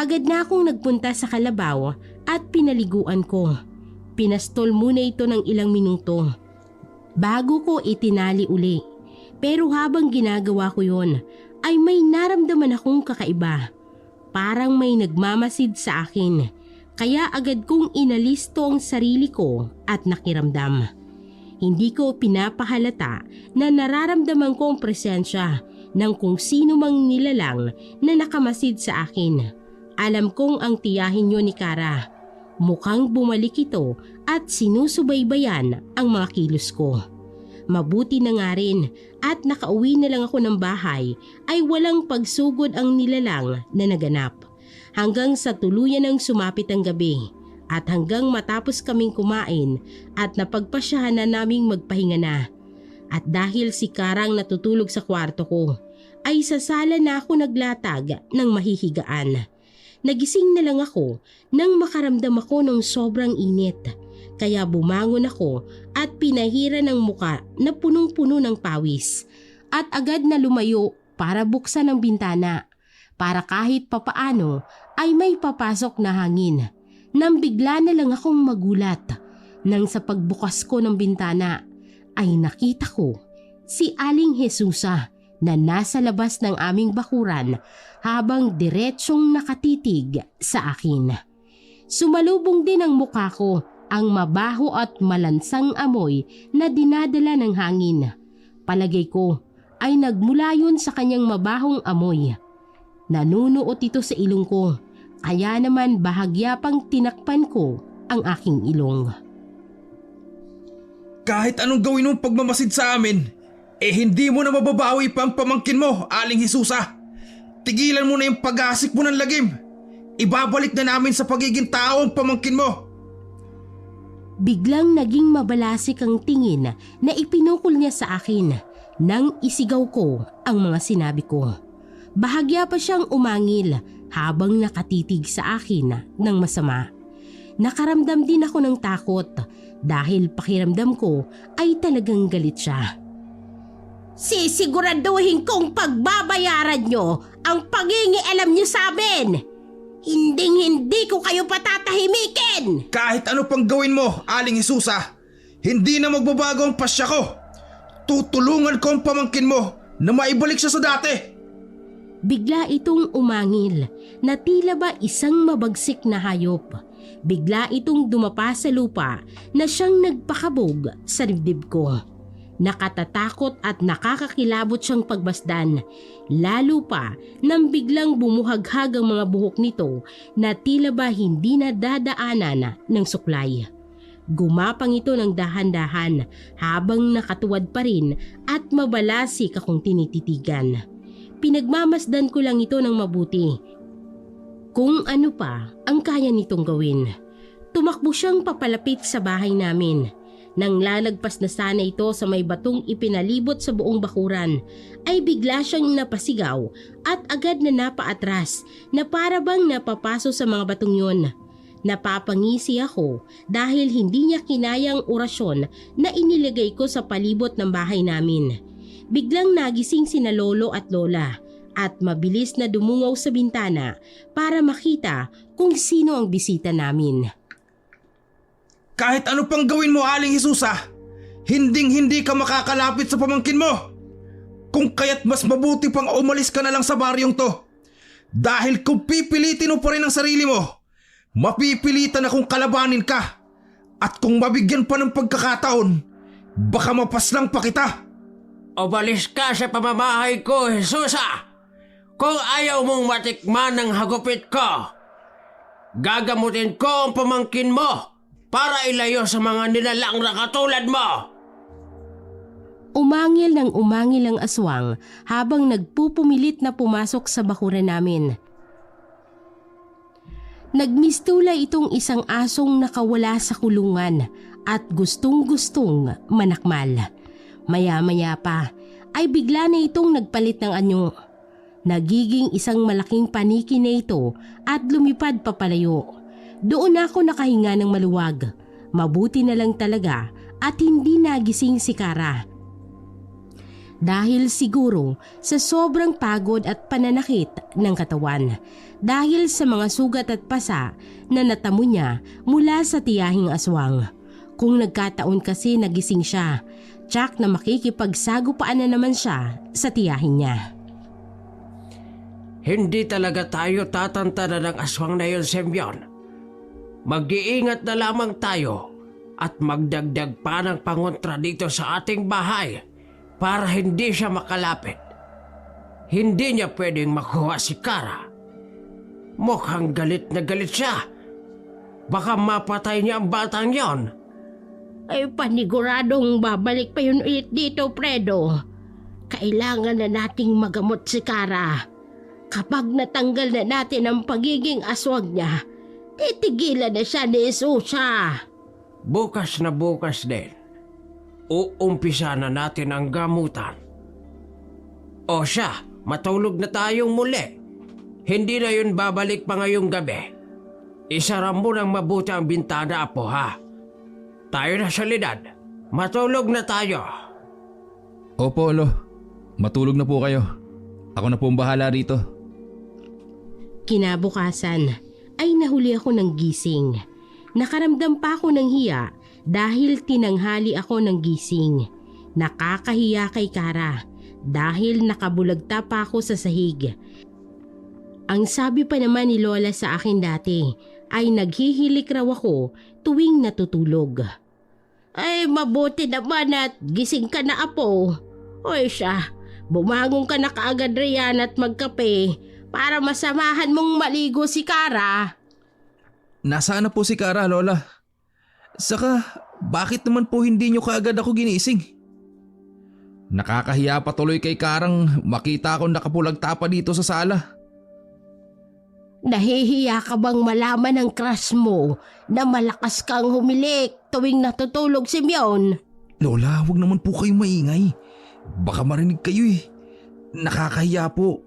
Agad na akong nagpunta sa kalabaw at pinaliguan ko. Pinastol muna ito ng ilang minuto bago ko itinali uli. Pero habang ginagawa ko yon ay may naramdaman akong kakaiba. Parang may nagmamasid sa akin. Kaya agad kong inalisto ang sarili ko at nakiramdam. Hindi ko pinapahalata na nararamdaman ko ang presensya ng kung sino mang nilalang na nakamasid sa akin. Alam kong ang tiyahin yun ni Kara. Mukhang bumalik ito at sinusubaybayan ang mga kilos ko. Mabuti na nga rin at nakauwi na lang ako ng bahay ay walang pagsugod ang nilalang na naganap. Hanggang sa tuluyan ng sumapit ang gabi at hanggang matapos kaming kumain at napagpasyahan na naming magpahinga na. At dahil si Karang natutulog sa kwarto ko, ay sa sala na ako naglatag ng mahihigaan. Nagising na lang ako nang makaramdam ako ng sobrang init. Kaya bumangon ako at pinahira ng muka na punong-puno ng pawis. At agad na lumayo para buksan ang bintana. Para kahit papaano ay may papasok na hangin. Nang bigla na lang akong magulat. Nang sa pagbukas ko ng bintana ay nakita ko si Aling Jesusa na nasa labas ng aming bakuran habang diretsyong nakatitig sa akin. Sumalubong din ang mukha ko ang mabaho at malansang amoy na dinadala ng hangin. Palagay ko ay nagmula yun sa kanyang mabahong amoy. Nanunuot ito sa ilong ko, kaya naman bahagya pang tinakpan ko ang aking ilong. Kahit anong gawin mong pagmamasid sa amin, hindi mo na mababawi pa ang pamangkin mo, Aling Jesusa. Tigilan mo na yung pag-aasik mo ng lagim. Ibabalik na namin sa pagiging tao ang pamangkin mo. Biglang naging mabalasik ang tingin na ipinukol niya sa akin nang isigaw ko ang mga sinabi ko. Bahagya pa siyang umangil habang nakatitig sa akin ng masama. Nakaramdam din ako ng takot dahil pakiramdam ko ay talagang galit siya. Sisiguraduhin kong pagbabayaran nyo ang pangingialam nyo sa amin. Hindi ko kayo patatahimikin. Kahit ano pang gawin mo, Aling Jesusa, hindi na magbabago ang pasya ko. Tutulungan ko ang pamangkin mo na maibalik siya sa dati. Bigla itong umangil na tila ba isang mabagsik na hayop. Bigla itong dumapa sa lupa na siyang nagpakabog sa dibdib ko. Nakatatakot at nakakakilabot siyang pagmasdan, lalo pa nang biglang bumuhaghag ang mga buhok nito na tila ba hindi na dadaanan ng suklay. Gumapang ito ng dahan-dahan habang nakatuwad pa rin at mabalasik akong tinititigan. Pinagmamasdan ko lang ito ng mabuti. Kung ano pa ang kaya nitong gawin. Tumakbo siyang papalapit sa bahay namin. Nang lalagpas na sana ito sa may batong ipinalibot sa buong bakuran, ay bigla siyang napasigaw at agad na napaatras na para bang napapaso sa mga batong yun. Napapangisi ako dahil hindi niya kinayang orasyon na inilagay ko sa palibot ng bahay namin. Biglang nagising sina lolo at lola at mabilis na dumungaw sa bintana para makita kung sino ang bisita namin. Kahit ano pang gawin mo, Aling Jesusa, hinding-hindi ka makakalapit sa pamangkin mo. Kung kaya't mas mabuti pang umalis ka na lang sa baryong to. Dahil kung pipilitin mo pa rin ang sarili mo, mapipilitan akong kalabanin ka. At kung mabigyan pa ng pagkakataon, baka mapaslang pa kita. Umalis ka sa pamamahay ko, Jesusa! Kung ayaw mong matikman ng hagupit ko, gagamutin ko ang pamangkin mo para ilayo sa mga nilalang na katulad mo. Umangil ng umangil ang aswang habang nagpupumilit na pumasok sa bakuran namin. Nagmistula itong isang asong nakawala sa kulungan at gustong-gustong manakmal. Maya-maya pa ay bigla na itong nagpalit ng anyo. Nagiging isang malaking paniki na ito at lumipad papalayo. Doon ako nakahinga ng maluwag. Mabuti na lang talaga at hindi nagising si Kara. Dahil siguro sa sobrang pagod at pananakit ng katawan. Dahil sa mga sugat at pasa na natamo niya mula sa tiyahing aswang. Kung nagkataon kasi nagising siya, tsak na makikipagsagupaan na naman siya sa tiyahin niya. Hindi talaga tayo tatantanan ng aswang na yun, Semyon. Mag-iingat na lamang tayo at magdagdag pa ng pangontra dito sa ating bahay para hindi siya makalapit. Hindi niya pwedeng makuha si Kara. Mukhang galit na galit siya. Baka mapatay niya ang batang yon. Ay paniguradong babalik pa yun ulit dito, Fredo. Kailangan na nating magamot si Kara. Kapag natanggal na natin ang pagiging aswang niya, titigilan na siya ni Jesusa. Bukas na bukas din, uumpisa na natin ang gamutan. O siya, matulog na tayong muli. Hindi na yun babalik pa ngayong gabi. Isara mo ng mabuti ang bintana, Apo, ha? Tayo na sa lidad. Matulog na tayo. Opo, Lo. Matulog na po kayo. Ako na po ang bahala rito. Kinabukasan ay nahuli ako ng gising. Nakaramdam pa ako ng hiya dahil tinanghali ako ng gising. Nakakahiya kay Kara dahil nakabulagta pa ako sa sahig. Ang sabi pa naman ni Lola sa akin dati ay naghihilik raw ako tuwing natutulog. Ay mabuti naman at gising ka na, Apo. Oy siya, bumangon ka na kaagad riyan at magkape para masamahan mong maligo si Kara. Nasaan na po si Kara, Lola? Saka, bakit naman po hindi nyo kaagad ako ginising? Nakakahiya pa tuloy kay Karang makita akong nakapulagta pa dito sa sala. Nahihiya ka bang malaman ng crush mo na malakas kang humilik tuwing natutulog si Mion? Lola, huwag naman po kayong maingay. Baka marinig kayo eh. Nakakahiya po.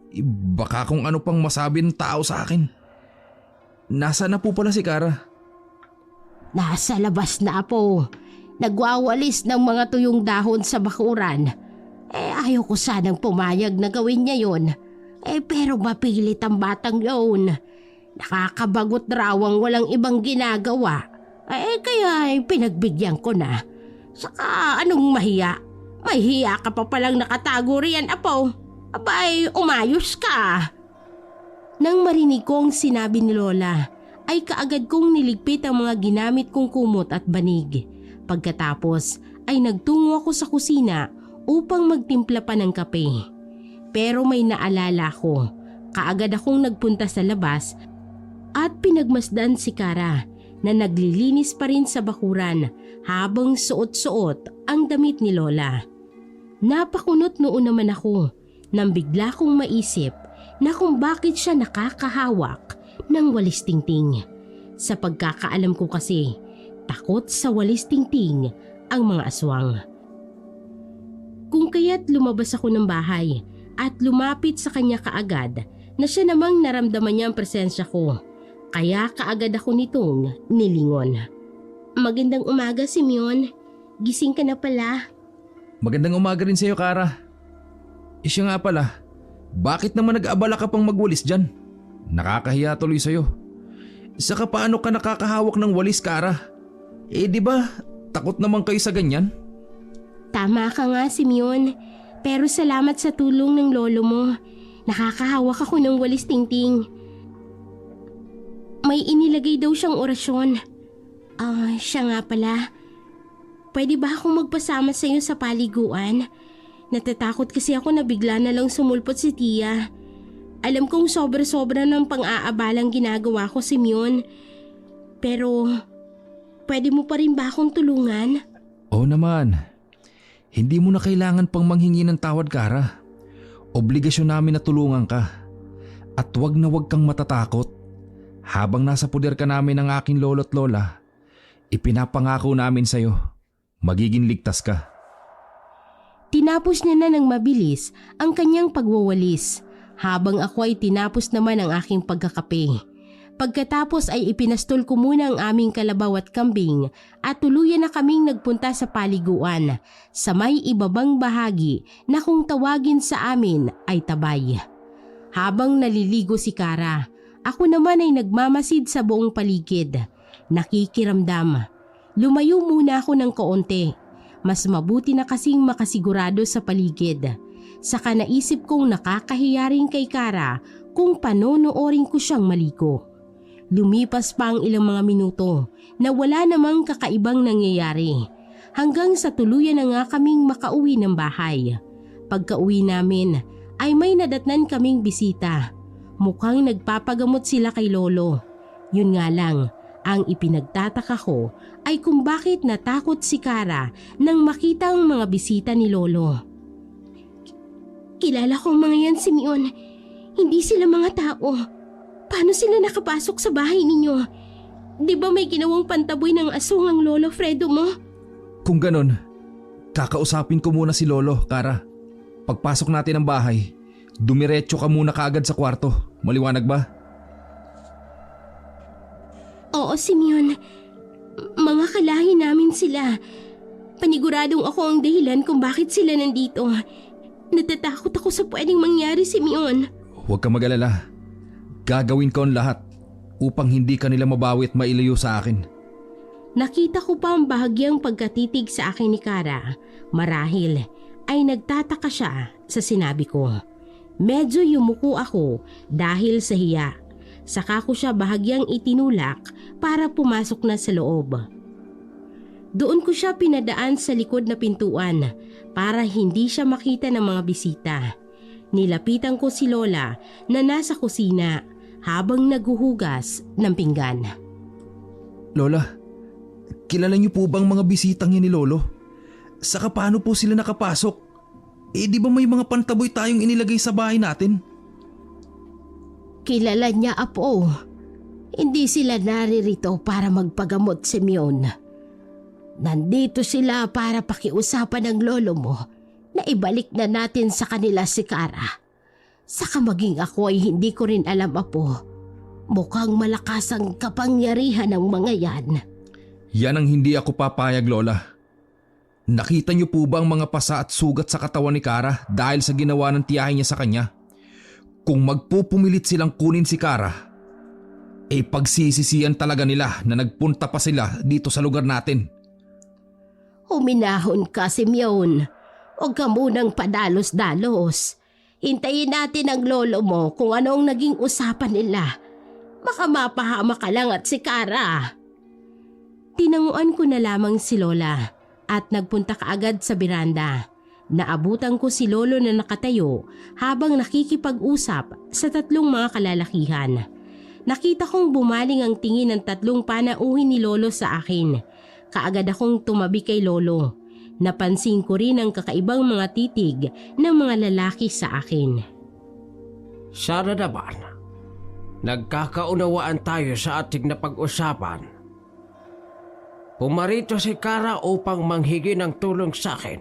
Baka kung ano pang masabi ng tao sa akin. Nasaan na po pala si Kara? Nasa labas na, Apo. Nagwawalis ng mga tuyong dahon sa bakuran. Ayaw ko sanang pumayag na gawin niya yon. Pero mapilit ang batang yun. Nakakabagot raw ang walang ibang ginagawa. Kaya pinagbigyan ko na. Saka anong mahiya? May hiya ka pa palang nakatago riyan, apo. Abay, umayos ka. Nang marinig ko ang sinabi ni Lola, ay kaagad kong niligpit ang mga ginamit kong kumot at banig. Pagkatapos ay nagtungo ako sa kusina upang magtimpla pa ng kape. Pero may naalala ko, kaagad akong nagpunta sa labas at pinagmasdan si Kara na naglilinis pa rin sa bakuran habang suot-suot ang damit ni Lola. Napakunot noon naman ako nang bigla kong maisip na kung bakit siya nakakahawak ng walis tingting. Sa pagkakaalam ko kasi, takot sa walis tingting ang mga aswang. Kung kaya't lumabas ako ng bahay at lumapit sa kanya kaagad na siya namang naramdaman niya ang presensya ko. Kaya kaagad ako nitong nilingon. Magandang umaga, Simeon. Gising ka na pala. Magandang umaga rin sa'yo, Kara. Siya nga pala, bakit naman nag-abala ka pang magwalis dyan? Nakakahiya tuloy sa'yo. Saka paano ka nakakahawak ng walis, Kara? Di ba takot naman kayo sa ganyan? Tama ka nga, Simeon. Pero salamat sa tulong ng lolo mo. Nakakahawak ako ng walis tingting. May inilagay daw siyang orasyon. Siya nga pala. Pwede ba akong magpasama sa iyo sa paliguan? Natatakot kasi ako na bigla na lang sumulpot si Tia. Alam kong sobra-sobra ng pang-aabalang ginagawa ko, Simeon. Pero, pwede mo pa rin ba akong tulungan? Oo naman. Hindi mo na kailangan pang manghingi ng tawad, Kara. Obligasyon namin na tulungan ka. At wag na wag kang matatakot. Habang nasa puder ka namin ng aking lolo't lola, ipinapangako namin sa'yo, magiging ligtas ka. Tinapos niya na ng mabilis ang kanyang pagwawalis, habang ako ay tinapos naman ang aking pagkakape. Pagkatapos ay ipinastol ko muna ang aming kalabaw at kambing at tuluyan na kaming nagpunta sa paliguan sa may ibabang bahagi na kung tawagin sa amin ay tabay. Habang naliligo si Kara, ako naman ay nagmamasid sa buong paligid. Nakikiramdam. Lumayo muna ako ng kaunti. Mas mabuti na kasing makasigurado sa paligid. Saka naisip kong nakakahiya rin kay Kara kung panonoorin ko siyang maligo. Lumipas pa ang ilang mga minuto na wala namang kakaibang nangyayari. Hanggang sa tuluyan na nga kaming makauwi ng bahay. Pagka-uwi namin ay may nadatnan kaming bisita. Mukhang nagpapagamot sila kay Lolo. Yun nga lang, ang ipinagtataka ko ay kung bakit natakot si Kara nang makita ang mga bisita ni Lolo. Kilala ko ang mga yan, Simeon. Hindi sila mga tao. Paano sila nakapasok sa bahay ninyo? Di ba may ginawang pantaboy ng aswang ang Lolo Fredo mo? Kung ganon, kakausapin ko muna si Lolo, Kara. Pagpasok natin ng bahay, dumiretso ka muna kaagad sa kwarto. Maliwanag ba? Oo, Simeon. Mga kalahi namin sila. Paniguradong ako ang dahilan kung bakit sila nandito. Natatakot ako sa pwedeng mangyari, Simeon. Huwag ka mag-alala. Gagawin ko ang lahat upang hindi ka nila mabawi at mailayo sa akin. Nakita ko pa ang bahagyang pagkatitig sa akin ni Kara. Marahil ay nagtataka siya sa sinabi ko. Medyo yumuko ako dahil sa hiya. Saka ko siya bahagyang itinulak para pumasok na sa loob. Doon ko siya pinadaan sa likod na pintuan para hindi siya makita ng mga bisita. Nilapitan ko si Lola na nasa kusina habang naguhugas ng pinggan. Lola, kilala niyo po bang mga bisitang yan ni Lolo? Saka paano po sila nakapasok? Di ba may mga pantaboy tayong inilagay sa bahay natin? Kilala niya, Apo. Hindi sila naririto para magpagamot, Simeon. Nandito sila para pakiusapan ng lolo mo na ibalik na natin sa kanila si Kara. Saka maging ako ay hindi ko rin alam, Apo. Mukhang malakas ang kapangyarihan ng mga yan. Yan ang hindi ako papayag, Lola. Nakita niyo po ba ang mga pasa at sugat sa katawan ni Kara dahil sa ginawa ng tiyahin niya sa kanya? Kung magpupumilit silang kunin si Kara, pagsisisiyan talaga nila na nagpunta pa sila dito sa lugar natin. Huminahon ka, Simeon. Huwag ka munang padalos-dalos. Hintayin natin ang lolo mo kung ano ang naging usapan nila. Baka mapahama ka lang at si Kara. Tinanguan ko na lamang si Lola at nagpunta kaagad sa beranda. Naabutan ko si Lolo na nakatayo habang nakikipag-usap sa tatlong mga kalalakihan. Nakita kong bumaling ang tingin ng tatlong panauhin ni Lolo sa akin. Kaagad akong tumabi kay Lolo. Napansin ko rin ang kakaibang mga titig ng mga lalaki sa akin. Sana naman, nagkakaunawaan tayo sa ating napag-usapan. Pumarito si Kara upang manghingi ng tulong sa akin.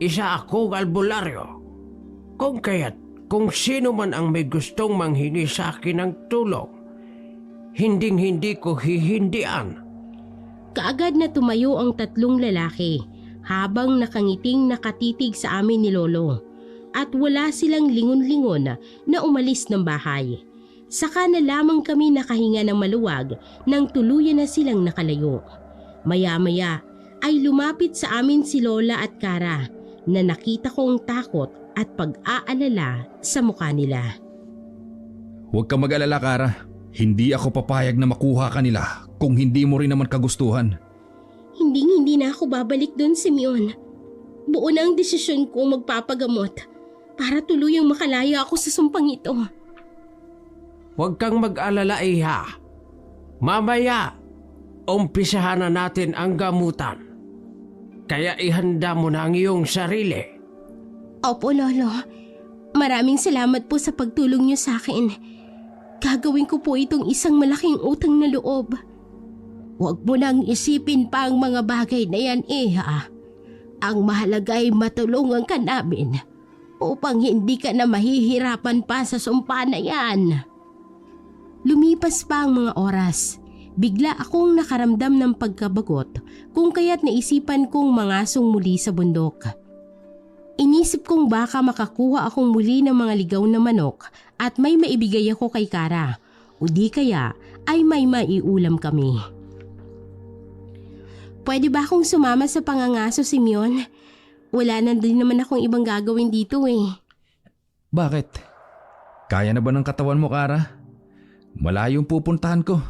Isa akong albularyo. Kung kaya't kung sino man ang may gustong manghingi sa akin ng tulong, hinding-hindi ko hihindian. Kaagad na tumayo ang tatlong lalaki habang nakangiting nakatitig sa amin ni Lolo at wala silang lingon-lingon na umalis ng bahay. Saka na lamang kami nakahinga ng maluwag nang tuluyan na silang nakalayo. Maya-maya ay lumapit sa amin si Lola at Kara na nakita kong takot at pag-aalala sa mukha nila. Huwag ka mag-alala, Kara. Hindi ako papayag na makuha ka nila kung hindi mo rin naman kagustuhan. Hindi na ako babalik doon, Simeon. Buo na ang desisyon ko magpapagamot para tuluyang makalaya ako sa sumpang ito. Huwag kang mag-alala, Iha. Mamaya, umpisahan na natin ang gamutan. Kaya ihanda mo na ang iyong sarili. Opo, Lolo. Maraming salamat po sa pagtulong niyo sa akin. Gagawin ko po itong isang malaking utang na loob. Huwag mo nang isipin pa ang mga bagay na yan, Iha. Ang mahalaga ay matulungan ka namin upang hindi ka na mahihirapan pa sa sumpa na yan. Lumipas pa ang mga oras. Bigla akong nakaramdam ng pagkabagot kung kaya't naisipan kong mangasong muli sa bundok. Inisip kong baka makakuha akong muli ng mga ligaw na manok at may maibigay ako kay Kara o di kaya ay may maiulam kami. Pwede ba akong sumama sa pangangaso, Simeon? Wala na din naman akong ibang gagawin dito eh. Bakit? Kaya na ba ng katawan mo, Kara? Malayong pupuntahan ko.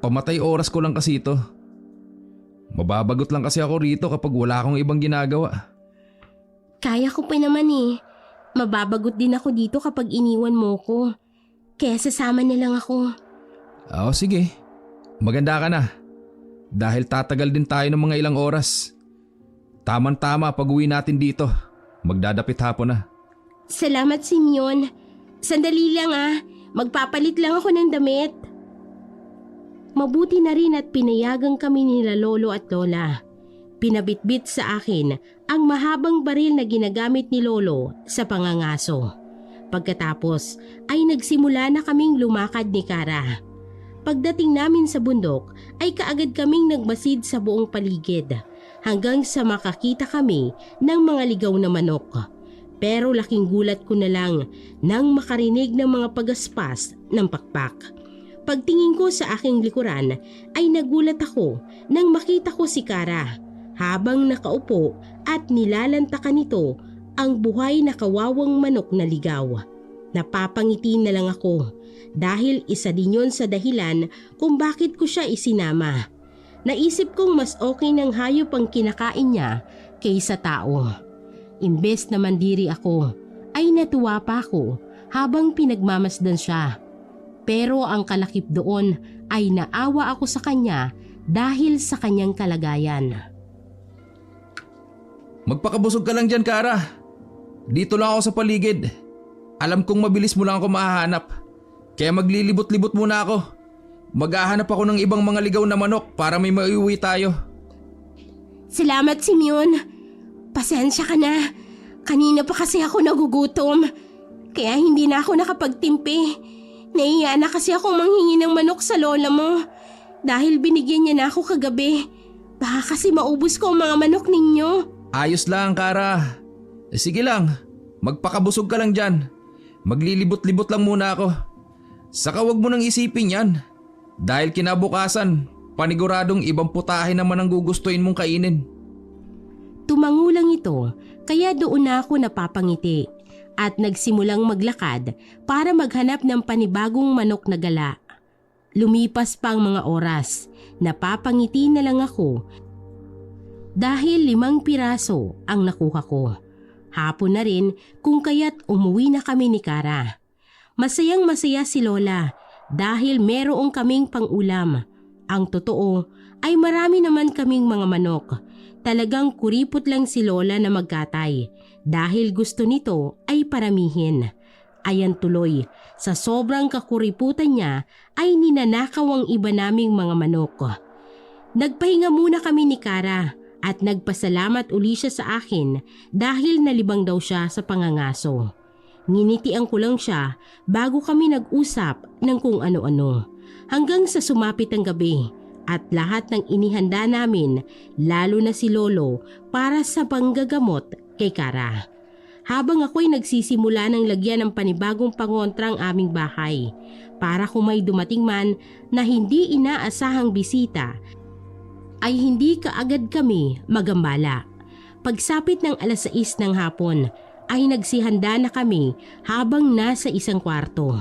Pamatay oras ko lang kasi ito. Mababagot lang kasi ako rito kapag wala akong ibang ginagawa. Kaya ko pa naman eh. Mababagot din ako dito kapag iniwan mo ko. Kaya sasama na lang ako. Oo, sige. Maganda ka na. Dahil tatagal din tayo ng mga ilang oras. Tama-tama pag-uwi natin dito. Magdadapit hapon na. Salamat, Simeon. Sandali lang ah. Magpapalit lang ako ng damit. Mabuti na rin at pinayagan kami nila Lolo at Lola. Pinabitbit sa akin ang mahabang baril na ginagamit ni Lolo sa pangangaso. Pagkatapos ay nagsimula na kaming lumakad ni Kara. Pagdating namin sa bundok ay kaagad kaming nagmasid sa buong paligid hanggang sa makakita kami ng mga ligaw na manok. Pero laking gulat ko na lang nang makarinig ng mga pagaspas ng pakpak. Pagtingin ko sa aking likuran ay nagulat ako nang makita ko si Kara habang nakaupo at nilalantakan nito ang buhay na kawawang manok na ligaw. Napapangiti na lang ako dahil isa din yon sa dahilan kung bakit ko siya isinama. Naisip kong mas okay ng hayop ang kinakain niya kaysa tao. Imbes na mandiri ako, ay natuwa pa ako habang pinagmamasdan siya. Pero ang kalakip doon ay naawa ako sa kanya dahil sa kanyang kalagayan. Magpakabusog ka lang dyan, Kara. Dito lang ako sa paligid. Alam kong mabilis mo lang ako mahahanap. Kaya maglilibot-libot muna ako. Maghahanap ako ng ibang mga ligaw na manok para may maiuwi tayo. Salamat, Simeon. Pasensya ka na. Kanina pa kasi ako nagugutom. Kaya hindi na ako nakapagtimpi. Naiya na kasi akong manghingi ng manok sa lola mo. Dahil binigyan niya na ako kagabi. Baka kasi maubos ko ang mga manok ninyo. Ayos lang, Kara. Sige lang, magpakabusog ka lang dyan. Maglilibot-libot lang muna ako. Saka wag mo nang isipin yan. Dahil kinabukasan, paniguradong ibang putahe naman ang gugustuhin mong kainin. Tumangulang ito kaya doon na ako napapangiti at nagsimulang maglakad para maghanap ng panibagong manok na gala. Lumipas pa ang mga oras, napapangiti na lang ako dahil 5 piraso ang nakuha ko. Hapon na rin kung kaya't umuwi na kami ni Kara. Masayang masaya si Lola dahil merong kaming pang-ulam. Ang totoo ay marami naman kaming mga manok. Talagang kuripot lang si Lola na magkatay dahil gusto nito ay paramihin. Ayan tuloy, sa sobrang kakuriputan niya ay ninanakaw ang iba naming mga manok. Nagpahinga muna kami ni Kara at nagpasalamat uli siya sa akin dahil nalibang daw siya sa pangangaso. Nginitian ko lang siya bago kami nag-usap ng kung ano-ano hanggang sa sumapit ang gabi at lahat ng inihanda namin, lalo na si Lolo, para sa panggagamot kay Kara. Habang ako'y nagsisimula ng lagyan ng panibagong pangontra ang aming bahay para kung may dumating man na hindi inaasahang bisita ay hindi kaagad kami magambala. Pagsapit ng 6:00 ng hapon ay nagsihanda na kami habang nasa isang kwarto.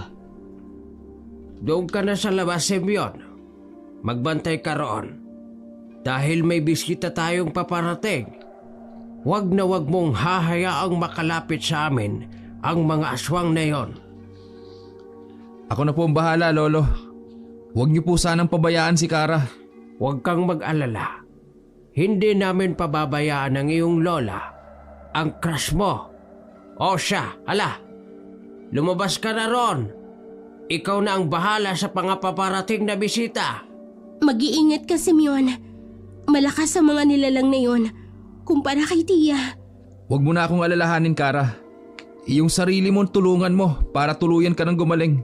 Doon ka na sa labas, Simeon. Magbantay ka roon. Dahil may bisita tayong paparating. Wag na wag mong hahayaang makalapit sa amin ang mga aswang na yon. Ako na po ang bahala, Lolo. Huwag niyo po sanang pabayaan si Kara. Huwag kang mag-alala. Hindi namin pababayaan ang iyong lola, ang crush mo. O siya, hala, lumabas ka na ron. Ikaw na ang bahala sa paparating na bisita. Mag-iingat ka, Simeon. Malakas ang mga nilalang na yon kumpara kay Tia. Huwag mo na akong alalahanin, Kara. Iyong sarili mong tulungan mo para tuluyan ka ng gumaling.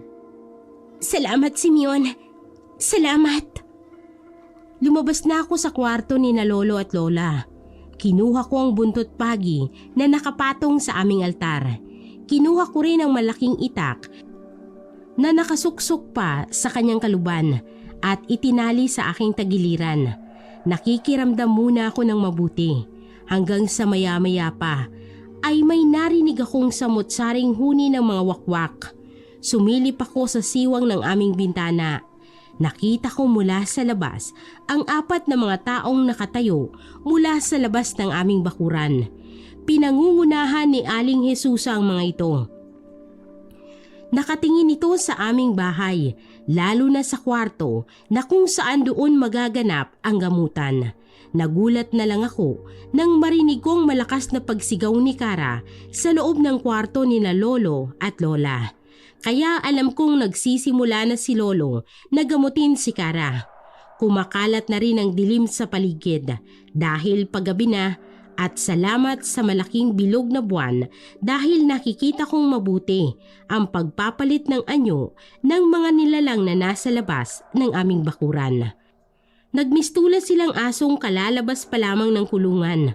Salamat, Simeon. Salamat. Lumabas na ako sa kwarto ni na Lolo at Lola. Kinuha ko ang buntot pagi na nakapatong sa aming altar. Kinuha ko rin ang malaking itak na nakasuksok pa sa kanyang kaluban at itinali sa aking tagiliran. Nakikiramdam muna ako ng mabuti hanggang sa maya-maya pa ay may narinig akong samot-saring huni ng mga wakwak. Sumilip ako sa siwang ng aming bintana. Nakita ko mula sa labas ang 4 na mga taong nakatayo mula sa labas ng aming bakuran. Pinangungunahan ni Aling Jesusa ang mga ito. Nakatingin ito sa aming bahay, lalo na sa kwarto na kung saan doon magaganap ang gamutan. Nagulat na lang ako nang marinig kong malakas na pagsigaw ni Kara sa loob ng kwarto ni na Lolo at Lola. Kaya alam kong nagsisimula na si Lolo na gamutin si Kara. Kumakalat na rin ang dilim sa paligid dahil paggabi na. At salamat sa malaking bilog na buwan dahil nakikita kong mabuti ang pagpapalit ng anyo ng mga nilalang na nasa labas ng aming bakuran. Nagmistula silang asong kalalabas pa lamang ng kulungan.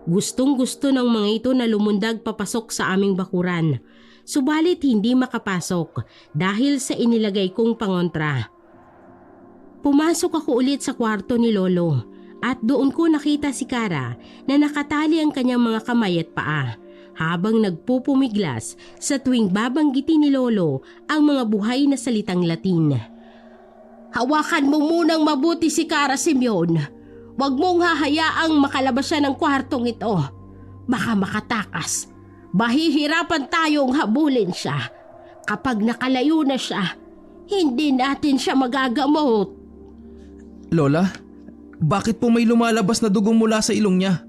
Gustong-gusto ng mga ito na lumundag papasok sa aming bakuran. Subalit hindi makapasok dahil sa inilagay kong pangontra. Pumasok ako ulit sa kwarto ni Lolo. At doon ko nakita si Kara na nakatali ang kanyang mga kamay at paa habang nagpupumiglas sa tuwing babanggitin ni Lolo ang mga buhay na salitang Latin. Hawakan mo munang mabuti si Kara, Simeon. Huwag mong hahayaang makalabas siya ng kwartong ito. Baka makatakas. Mahihirapan tayong habulin siya. Kapag nakalayo na siya, hindi natin siya magagamot. Lola? Bakit po may lumalabas na dugo mula sa ilong niya?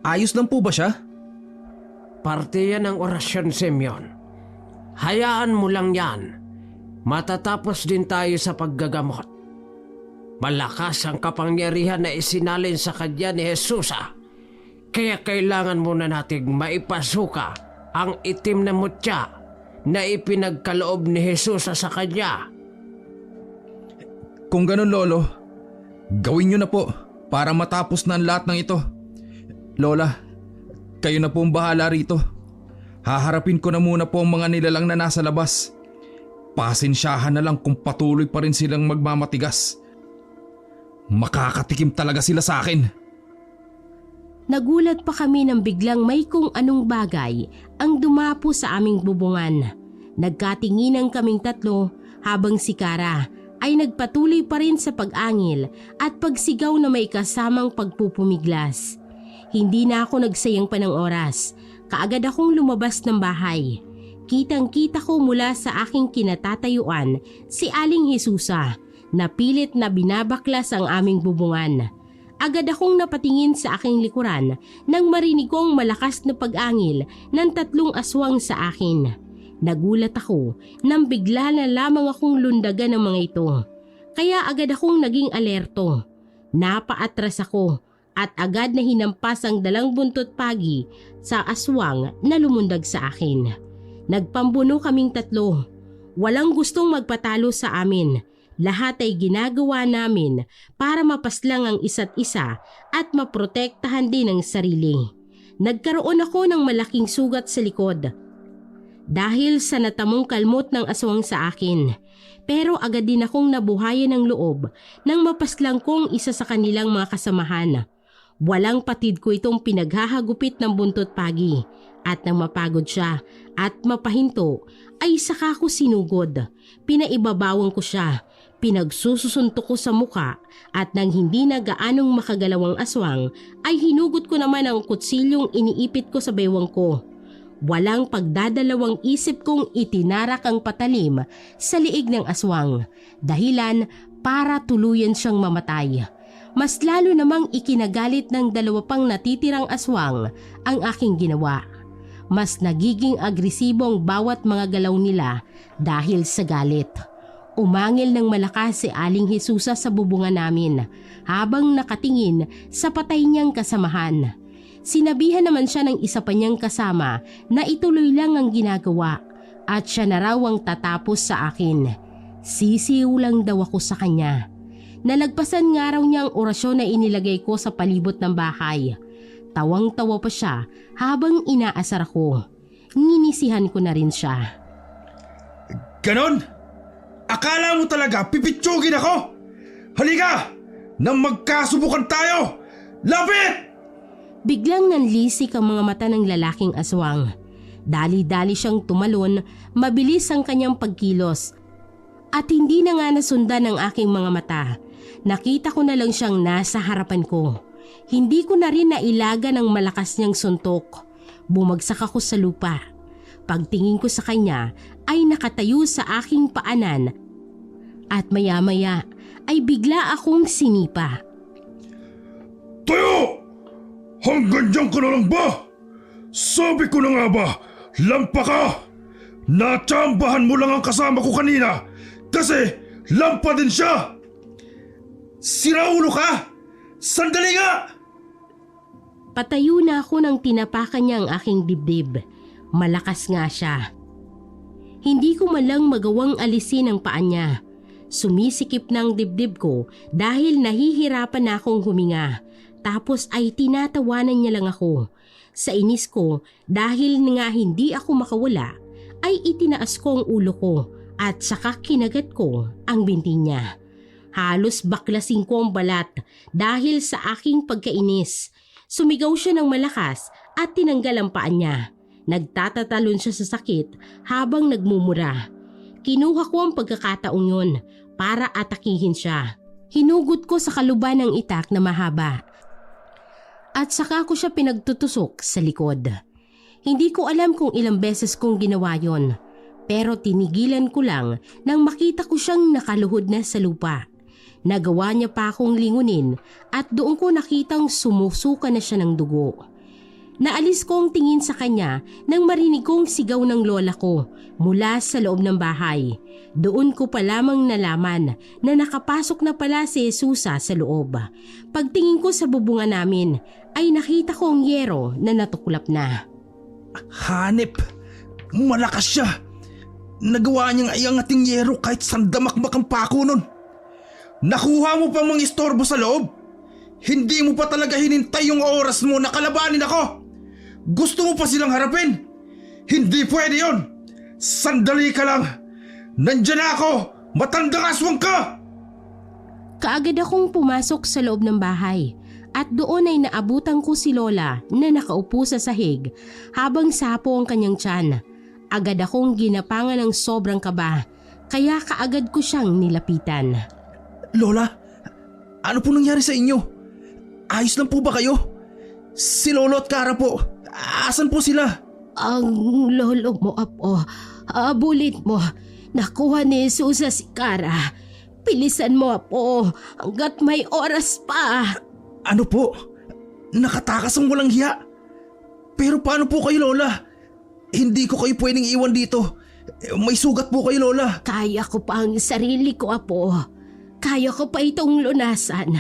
Ayos lang po ba siya? Parte yan ng orasyon, Simeon. Hayaan mo lang yan. Matatapos din tayo sa paggagamot. Malakas ang kapangyarihan na isinalin sa kanya ni Jesusa. Kaya kailangan muna nating maipasuka ang itim na mutya na ipinagkaloob ni Jesusa sa kanya. Kung ganun, Lolo, gawin niyo na po para matapos na ang lahat ng ito. Lola, kayo na po ang bahala rito. Haharapin ko na muna po ang mga nilalang na nasa labas. Pasensyahan na lang kung patuloy pa rin silang magmamatigas. Makakatikim talaga sila sa akin. Nagulat pa kami nang biglang may kung anong bagay ang dumapo sa aming bubungan. Nagkatinginan kaming tatlo habang si Kara ay nagpatuloy pa rin sa pag-angil at pagsigaw na may kasamang pagpupumiglas. Hindi na ako nagsayang pa ng oras. Kaagad akong lumabas ng bahay. Kitang-kita ko mula sa aking kinatatayuan si Aling Jesusa na pilit na binabaklas ang aming bubungan. Agad akong napatingin sa aking likuran nang marinig kong malakas na pag-angil ng 3 aswang sa akin. Nagulat ako nang bigla na lamang akong lundagan ng mga ito. Kaya agad akong naging alerto. Napaatras ako at agad na hinampas ang dalang buntot pagi sa aswang na lumundag sa akin. Nagpambuno kaming 3. Walang gustong magpatalo sa amin. Lahat ay ginagawa namin para mapaslang ang isa't isa at maprotektahan din ang sarili. Nagkaroon ako ng malaking sugat sa likod dahil sa natamong kalmot ng aswang sa akin. Pero agad din akong nabuhayan ng loob nang mapaslang kong isa sa kanilang mga kasamahan. Walang patid ko itong pinaghahagupit ng buntot pagi at nang mapagod siya at mapahinto ay saka ko sinugod. Pinaibabawang ko siya. Pinagsusuntok ko sa muka at nang hindi na gaanong makagalawang aswang ay hinugot ko naman ang kutsilyong iniipit ko sa baywang ko. Walang pagdadalawang isip kong itinarak ang patalim sa liig ng aswang, dahilan para tuluyan siyang mamatay. Mas lalo namang ikinagalit ng 2 pang natitirang aswang ang aking ginawa. Mas nagiging agresibo ang bawat mga galaw nila dahil sa galit. Umangil ng malakas si Aling Jesusa sa bubungan namin habang nakatingin sa patay niyang kasamahan. Sinabihan naman siya ng isa pa niyang kasama na ituloy lang ang ginagawa at siya na raw ang tatapos sa akin. Sisiw lang daw ako sa kanya. Nalagpasan nga raw niya ang orasyon na inilagay ko sa palibot ng bahay. Tawang-tawa pa siya habang inaasar ako. Nginisihan ko na rin siya. Ganon? Akala mo talaga pipitsugin ako? Halika! Nang magkasubukan tayo! Lapit! Biglang nanlisik ang mga mata ng lalaking aswang. Dali-dali siyang tumalon, mabilis ang kanyang pagkilos. At hindi na nga nasundan ng aking mga mata. Nakita ko na lang siyang nasa harapan ko. Hindi ko na rin nailaga ng malakas niyang suntok. Bumagsak ako sa lupa. Pagtingin ko sa kanya ay nakatayo sa aking paanan at maya-maya ay bigla akong sinipa. Tayo! Hanggang dyan ka na lang ba? Sabi ko na nga ba, lampa ka! Natsambahan mo lang ang kasama ko kanina kasi lampa din siya! Siraulo ka! Sandali nga! Patayo na ako nang tinapakan niya ang aking dibdib. Malakas nga siya. Hindi ko man lang magawang alisin ang paa niya. Sumisikip na ang dibdib ko dahil nahihirapan na akong huminga. Tapos ay tinatawanan niya lang ako. Sa inis ko dahil nga hindi ako makawala ay itinaas ko ang ulo ko at saka kinagat ko ang binti niya. Halos baklasin ko ang balat dahil sa aking pagkainis. Sumigaw siya ng malakas at tinanggal ang paa niya. Nagtatatalon siya sa sakit habang nagmumura. Kinuha ko ang pagkakataong yun para atakihin siya. Hinugot ko sa kaluban ng itak na mahaba at saka ko siya pinagtutusok sa likod. Hindi ko alam kung ilang beses kong ginawa yon, pero tinigilan ko lang nang makita ko siyang nakaluhod na sa lupa. Nagawa niya pa akong lingunin at doon ko nakitang sumusuka na siya ng dugo. Naalis ko ang tingin sa kanya nang marinig kong sigaw ng lola ko mula sa loob ng bahay. Doon ko pa lamang nalaman na nakapasok na pala si Jesusa sa loob. Pagtingin ko sa bubungan namin ay nakita ko ang yero na natuklap na. Hanep! Malakas siya! Nagawa niyang iangating yero kahit sandamakmak ang pako nun. Nakuha mo pa mga istorbo sa loob? Hindi mo pa talaga hinintay yung oras mo na kalabanin ako? Gusto mo pa silang harapin? Hindi pwede yon. Sandali ka lang. Nandyan na ako. Matandang aswang ka! Kaagad akong pumasok sa loob ng bahay at doon ay naabutan ko si Lola na nakaupo sa sahig habang sapo ang kanyang tiyan. Agad akong ginapangan ng sobrang kaba kaya kaagad ko siyang nilapitan. Lola, ano po nangyari sa inyo? Ayos lang po ba kayo? Si Lolo at Kara po, asan po sila? Ang lolo mo, Apo, abulit mo. Nakuha ni Susa si Kara. Pilisan mo, Apo, hanggat may oras pa. Ano po? Nakatakas ang walang hiya. Pero paano po kayo, Lola? Hindi ko kayo pwedeng iwan dito. May sugat po kayo, Lola. Kaya ko pa ang sarili ko, Apo. Kaya ko pa itong lunasan.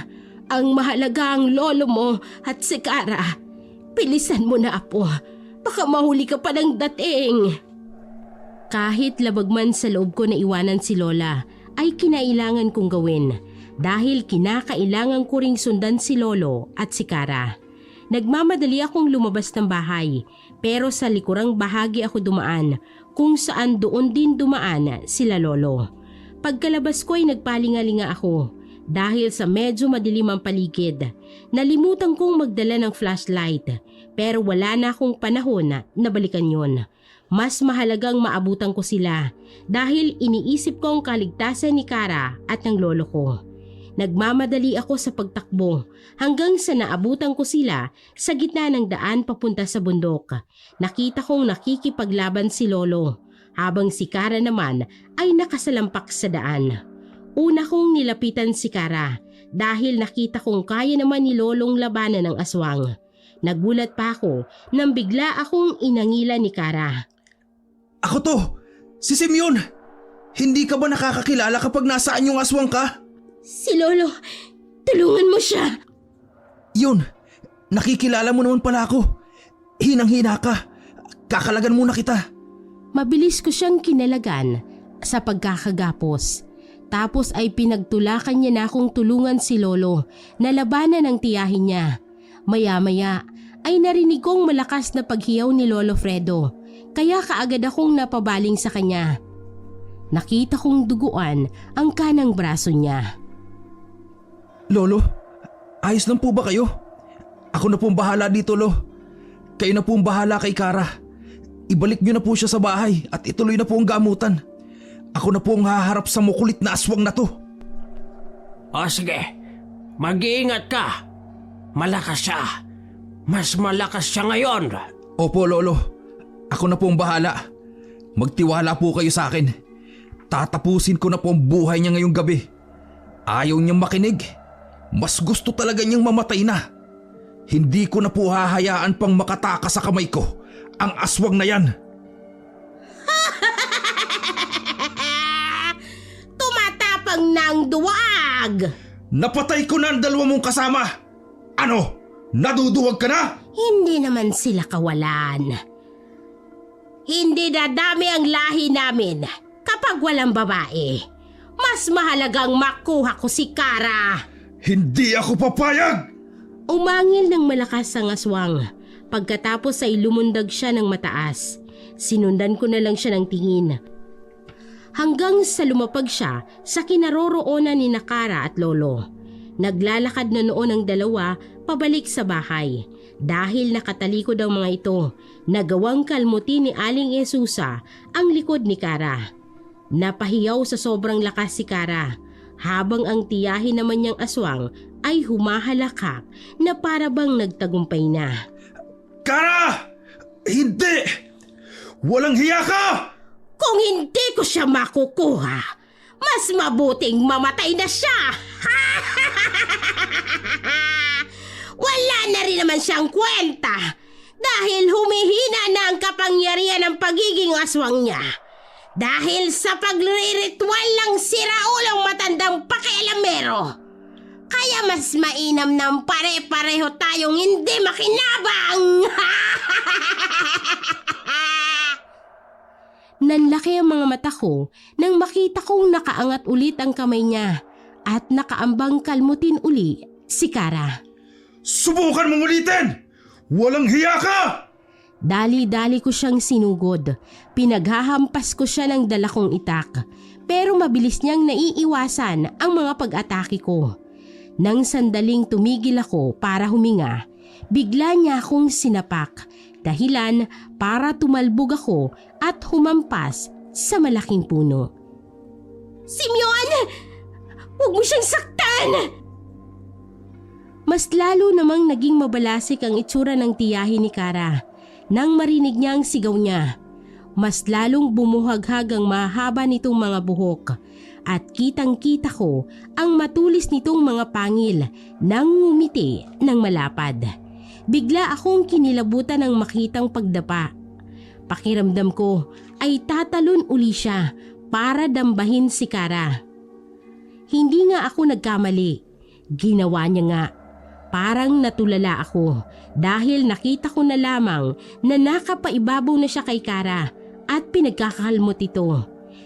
Ang mahalaga ang lolo mo at si Kara. Pilisan mo na, Apo. Baka mahuli ka pa ng dating. Kahit labag man sa loob ko na iwanan si Lola, ay kinailangan kong gawin dahil kinakailangan ko ring sundan si Lolo at si Kara. Nagmamadali akong lumabas ng bahay pero sa likurang bahagi ako dumaan kung saan doon din dumaan sila Lolo. Pagkalabas ko ay nagpalingalinga ako dahil sa medyo madilim ang paligid. Nalimutan kong magdala ng flashlight pero wala na akong panahon na balikan yon. Mas mahalagang maabutan ko sila dahil iniisip ko ang kaligtasan ni Kara at ng lolo ko. Nagmamadali ako sa pagtakbo hanggang sa naabutan ko sila sa gitna ng daan papunta sa bundok. Nakita kong nakikipaglaban si Lolo habang si Kara naman ay nakasalampak sa daan. Una kong nilapitan si Kara dahil nakita kong kaya naman ni Lolong labanan ng aswang. Nagulat pa ako nang bigla akong inangila ni Kara. Ako to! Si Simeon! Hindi ka ba nakakakilala kapag nasaan yung aswang ka? Si Lolo, tulungan mo siya! Yun! Nakikilala mo naman pala ako. Hinang-hina ka. Kakalagan muna kita. Mabilis ko siyang kinalagan sa pagkakagapos. Tapos ay pinagtulakan niya na akong tulungan si Lolo na labanan ang tiyahin niya. Maya-maya ay narinig kong malakas na paghiyaw ni Lolo Fredo kaya kaagad akong napabaling sa kanya. Nakita kong duguan ang kanang braso niya. Lolo, ayos lang po ba kayo? Ako na pong bahala dito, Lo. Kayo na pong bahala kay Kara. Ibalik niyo na po siya sa bahay at ituloy na po ang gamutan. Ako na po ang haharap sa makulit na aswang na to. O sige, mag-iingat ka. Malakas siya. Mas malakas siya ngayon. Opo, Lolo. Ako na po ang bahala. Magtiwala po kayo sa akin. Tatapusin ko na po ang buhay niya ngayong gabi. Ayaw niyang makinig. Mas gusto talaga niyang mamatay na. Hindi ko na po hahayaan pang makatakas sa kamay ko ang aswang na yan. Tumatapang ng duwag! Napatay ko na ang dalawa mong kasama. Ano? Naduduwag ka na? Hindi naman sila kawalan. Hindi dadami ang lahi namin kapag walang babae. Mas mahalagang makuha ko si Kara. Hindi ako papayag! Umangil ng malakas ang aswang. Pagkatapos ay lumundag siya ng mataas. Sinundan ko na lang siya ng tingin. Hanggang sa lumapag siya sa kinaroroonan ni Kara at Lolo. Naglalakad na noon ang dalawa pabalik sa bahay. Dahil nakatalikod ang mga ito, nagawang kalmuti ni Aling Esusa ang likod ni Kara. Napahiyaw sa sobrang lakas si Kara, habang ang tiyahin naman niyang aswang ay humahalakak na parabang nagtagumpay na. Kara! Hindi! Walang hiya ka! Kung hindi ko siya makukuha, mas mabuting mamatay na siya! Wala na rin naman siyang kwenta dahil humihina na ang kapangyarihan ng pagiging aswang niya. Dahil sa pagre-ritual ng siraulang matandang pakialamero. Kaya mas mainam ng pare-pareho tayong hindi makinabang. Nanlaki ang mga mata ko nang makita kong nakaangat ulit ang kamay niya at nakaambang kalmutin uli si Kara. Subukan mong ulitin! Walang hiya ka! Dali-dali ko siyang sinugod. Pinaghahampas ko siya ng dala kong itak. Pero mabilis niyang naiiwasan ang mga pag-atake ko. Nang sandaling tumigil ako para huminga, bigla niya akong sinapak, dahilan para tumalbog ako at humampas sa malaking puno. "Simeon! Huwag mo siyang saktan!" Mas lalo namang naging mabalasik ang itsura ng tiyahin ni Kara nang marinig niya ang sigaw niya. Mas lalong bumuhaghag ang mahaba nitong mga buhok at kitang-kita ko ang matulis nitong mga pangil nang ngumiti ng malapad. Bigla akong kinilabutan ng makitang pagdapa. Pakiramdam ko ay tatalon uli siya para dambahin si Kara. Hindi nga ako nagkamali. Ginawa niya nga. Parang natulala ako dahil nakita ko na lamang na nakapaibabaw na siya kay Kara at pinagkakahalmot ito.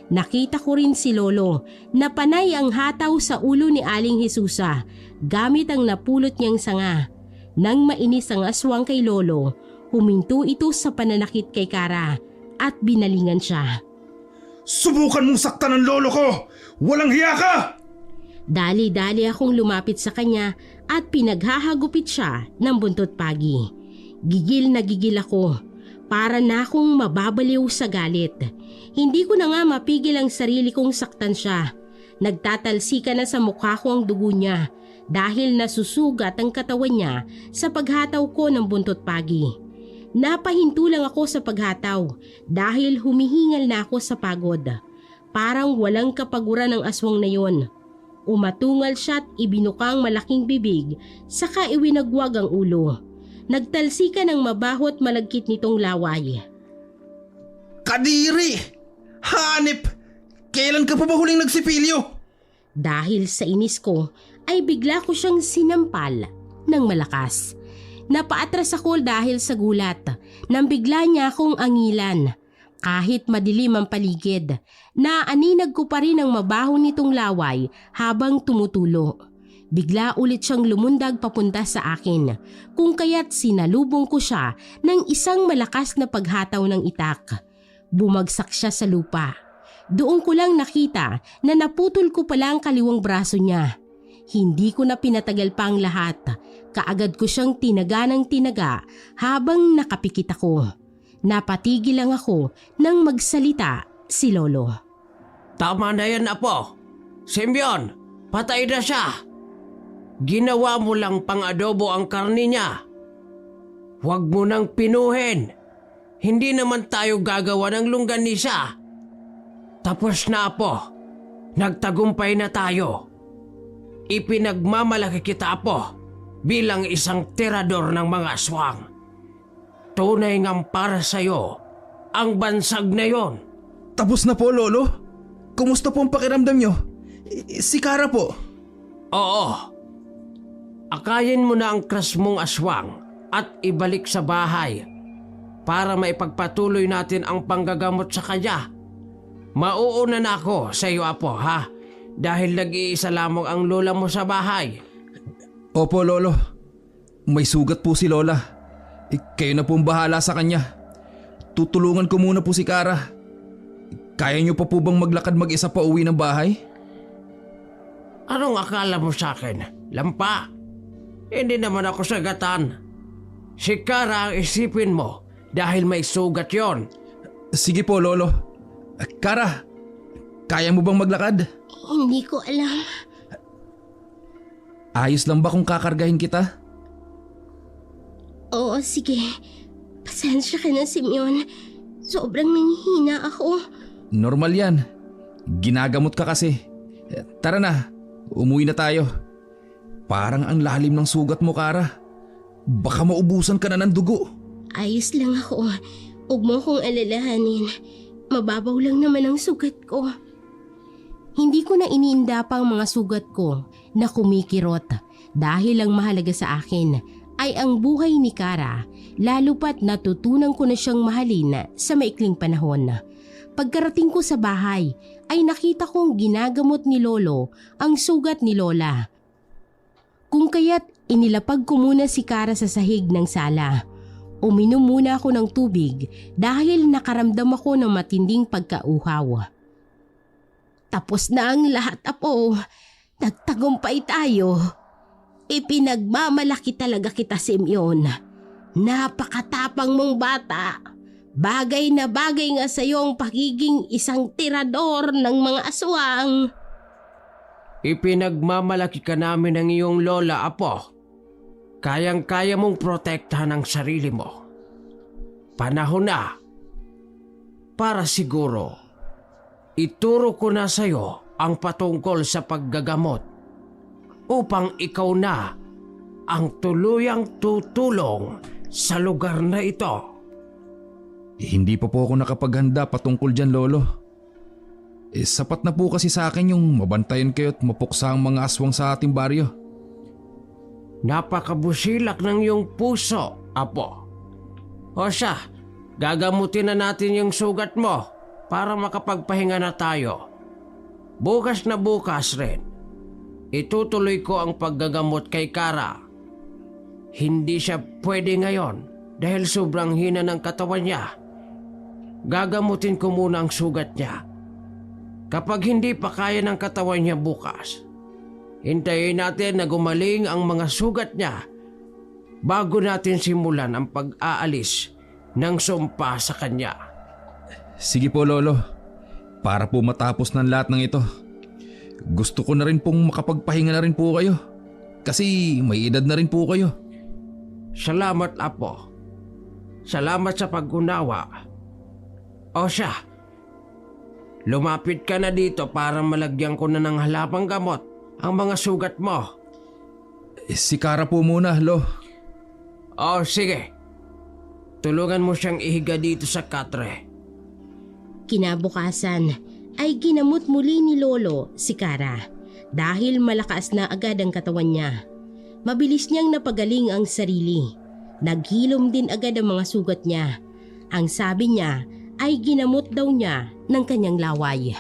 Nakita ko rin si Lolo na panay ang hataw sa ulo ni Aling Jesusa gamit ang napulot niyang sanga. Nang mainis ang aswang kay Lolo, huminto ito sa pananakit kay Kara at binalingan siya. Subukan mong saktan ang lolo ko! Walang hiya ka! Dali-dali akong lumapit sa kanya at pinaghahagupit siya ng buntot pagi. Gigil na gigil ako. Para na akong mababaliw sa galit. Hindi ko na nga mapigil ang sarili kong saktan siya. Nagtatalsikan na sa mukha ko ang dugo niya dahil nasusugat ang katawan niya sa paghataw ko ng buntot pagi. Napahinto lang ako sa paghataw dahil humihingal na ako sa pagod. Parang walang kapaguran ang aswang na yon. Umatungal siya at ibinukang malaking bibig saka iwinagwag ang ulo. Nagtalsika ng mabaho at malagkit nitong laway. Kadiri! Hanip! Kailan ka pa ba huling nagsipilyo? Dahil sa inis ko ay bigla ko siyang sinampal ng malakas. Napaatras ako dahil sa gulat nang bigla niya akong angilan. Kahit madilim ang paligid, naaninag ko pa rin ang mabaho nitong laway habang tumutulo. Bigla ulit siyang lumundag papunta sa akin, kung kaya't sinalubong ko siya ng isang malakas na paghataw ng itak. Bumagsak siya sa lupa. Doon ko lang nakita na naputol ko pala ang kaliwang braso niya. Hindi ko na pinatagal pa ang lahat. Kaagad ko siyang tinaga ng tinaga habang nakapikit ako. Napatigil lang ako nang magsalita si Lolo. Tama na yan, Apo. Simeon, patay na siya. Ginawa mo lang pang-adobo ang karni niya. Huwag mo nang pinuhin. Hindi naman tayo gagawa ng longganisa. Tapos na, Apo. Nagtagumpay na tayo. Ipinagmamalaki kita, Apo, bilang isang tirador ng mga aswang. Tunay ngang para sa'yo ang bansag na yon. Tapos na po, Lolo. Kumusta po ang pakiramdam nyo? Si Kara po. Oo. Akayin mo na ang crush mong aswang at ibalik sa bahay para maipagpatuloy natin ang panggagamot sa kanya. Mauuna na ako sa iyo, Apo, ha? Dahil nag-iisa lamang ang lola mo sa bahay. Opo, Lolo. May sugat po si Lola. Kayo na pong bahala sa kanya. Tutulungan ko muna po si Kara. Kaya niyo pa po bang maglakad mag-isa pa uwi ng bahay? Anong akala mo sa akin? Lampa? Hindi naman ako sagatan. Si Kara ang isipin mo dahil may sugat yon. Sige po, Lolo. Kara, kaya mo bang maglakad? Hindi ko alam. Ayos lang ba kung kakargahin kita? Oo, sige. Pasensya ka na, Simeon. Sobrang nanghihina ako. Normal yan. Ginagamot ka kasi. Tara na, umuwi na tayo. Parang ang lalim ng sugat mo, Kara. Baka maubusan ka na ng dugo. Ayos lang ako. Huwag mo akong alalahanin. Mababaw lang naman ang sugat ko. Hindi ko na iniinda pa ang mga sugat ko na kumikirot dahil ang mahalaga sa akin ay ang buhay ni Kara, lalo pat natutunan ko na siyang mahalin sa maikling panahon. Pagkarating ko sa bahay ay nakita kong ginagamot ni Lolo ang sugat ni Lola. Kung kaya't inilapag ko muna si Kara sa sahig ng sala. Uminom muna ako ng tubig dahil nakaramdam ako ng matinding pagkauhaw. Tapos na ang lahat, Apo. Nagtagumpay tayo. Ipinagmamalaki talaga kita, Simeon. Napakatapang mong bata. Bagay na bagay nga sa iyong pagiging isang tirador ng mga aswang. Ipinagmamalaki ka namin ng iyong lola, apo. Kayang-kaya mong protektahan ang sarili mo. Panahon na para siguro ituro ko na sa iyo ang patungkol sa paggagamot upang ikaw na ang tuluyang tutulong sa lugar na ito. Hindi pa po ako nakapaghanda patungkol dyan, Lolo. Sapat na po kasi sa akin yung mabantayan kayo at mapuksa ang mga aswang sa ating baryo. Napakabusilak ng iyong puso, apo. O siya, gagamutin na natin yung sugat mo para makapagpahinga na tayo. Bukas na bukas rin, itutuloy ko ang paggagamot kay Kara. Hindi siya pwede ngayon dahil sobrang hina ng katawan niya. Gagamutin ko muna ang sugat niya. Kapag hindi pa kaya ng katawan niya bukas, hintayin natin na gumaling ang mga sugat niya bago natin simulan ang pag-aalis ng sumpa sa kanya. Sige po, Lolo. Para po matapos ng lahat ng ito, gusto ko na rin pong makapagpahinga na rin po kayo. Kasi may edad na rin po kayo. Salamat, apo. Salamat sa pag-unawa. O siya, lumapit ka na dito para malagyan ko na ng halapang gamot ang mga sugat mo. Si Kara po muna, Lo. O sige, tulungan mo siyang ihiga dito sa katre. Kinabukasan ay ginamot muli ni Lolo si Kara dahil malakas na agad ang katawan niya. Mabilis niyang napagaling ang sarili. Naghilom din agad ang mga sugat niya. Ang sabi niya ay ginamot daw niya ng kanyang laway.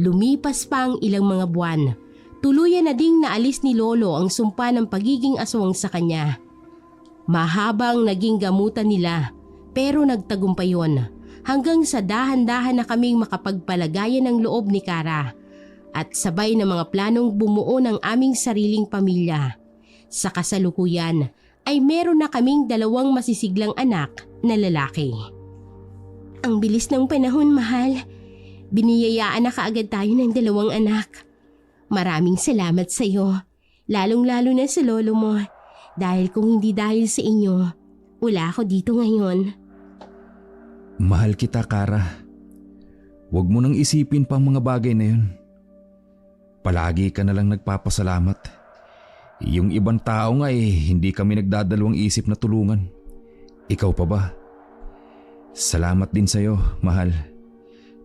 Lumipas pa ang ilang mga buwan. Tuluyan na ding naalis ni Lolo ang sumpa ng pagiging aswang sa kanya. Mahabang naging gamutan nila pero nagtagumpay yun hanggang sa dahan-dahan na kaming makapagpalagayan ng loob ni Kara at sabay na mga planong bumuo ng aming sariling pamilya. Sa kasalukuyan ay meron na kaming 2 masisiglang anak na lalaki. Ang bilis ng panahon, mahal. Biniyayaan na kaagad tayo ng 2 anak. Maraming salamat sa iyo, lalong-lalo na sa lolo mo. Dahil kung hindi dahil sa inyo, wala ako dito ngayon. Mahal kita, Kara. Huwag mo nang isipin pang mga bagay na yun. Palagi ka na lang nagpapasalamat. Yung ibang tao nga hindi kami nagdadalawang isip na tulungan. Ikaw pa ba? Salamat din sa'yo, mahal.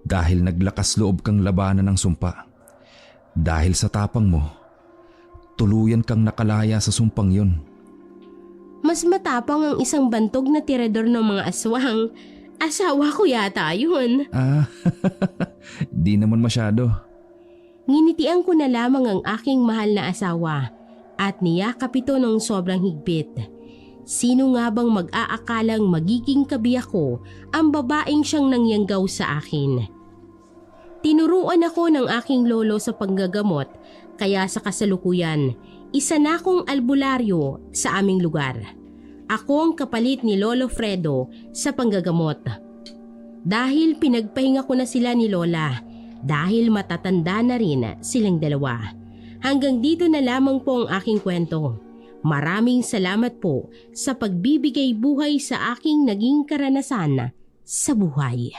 Dahil naglakas loob kang labanan ng sumpa. Dahil sa tapang mo, tuluyan kang nakalaya sa sumpang yon. Mas matapang ang isang bantog na tirador ng mga aswang. Asawa ko yata yun. Di naman masyado. Nginitian ko na lamang ang aking mahal na asawa at niyakap ito ng sobrang higpit. Sino nga bang mag-aakalang magiging kabiyak ko ang babaeng siyang nangyanggaw sa akin? Tinuruan ako ng aking lolo sa panggagamot kaya sa kasalukuyan, isa na akong albularyo sa aming lugar. Ako ang kapalit ni Lolo Fredo sa panggagamot. Dahil pinagpahinga ko na sila ni Lola, dahil matatanda na rin silang 2. Hanggang dito na lamang po ang aking kwento. Maraming salamat po sa pagbibigay buhay sa aking naging karanasan sa buhay.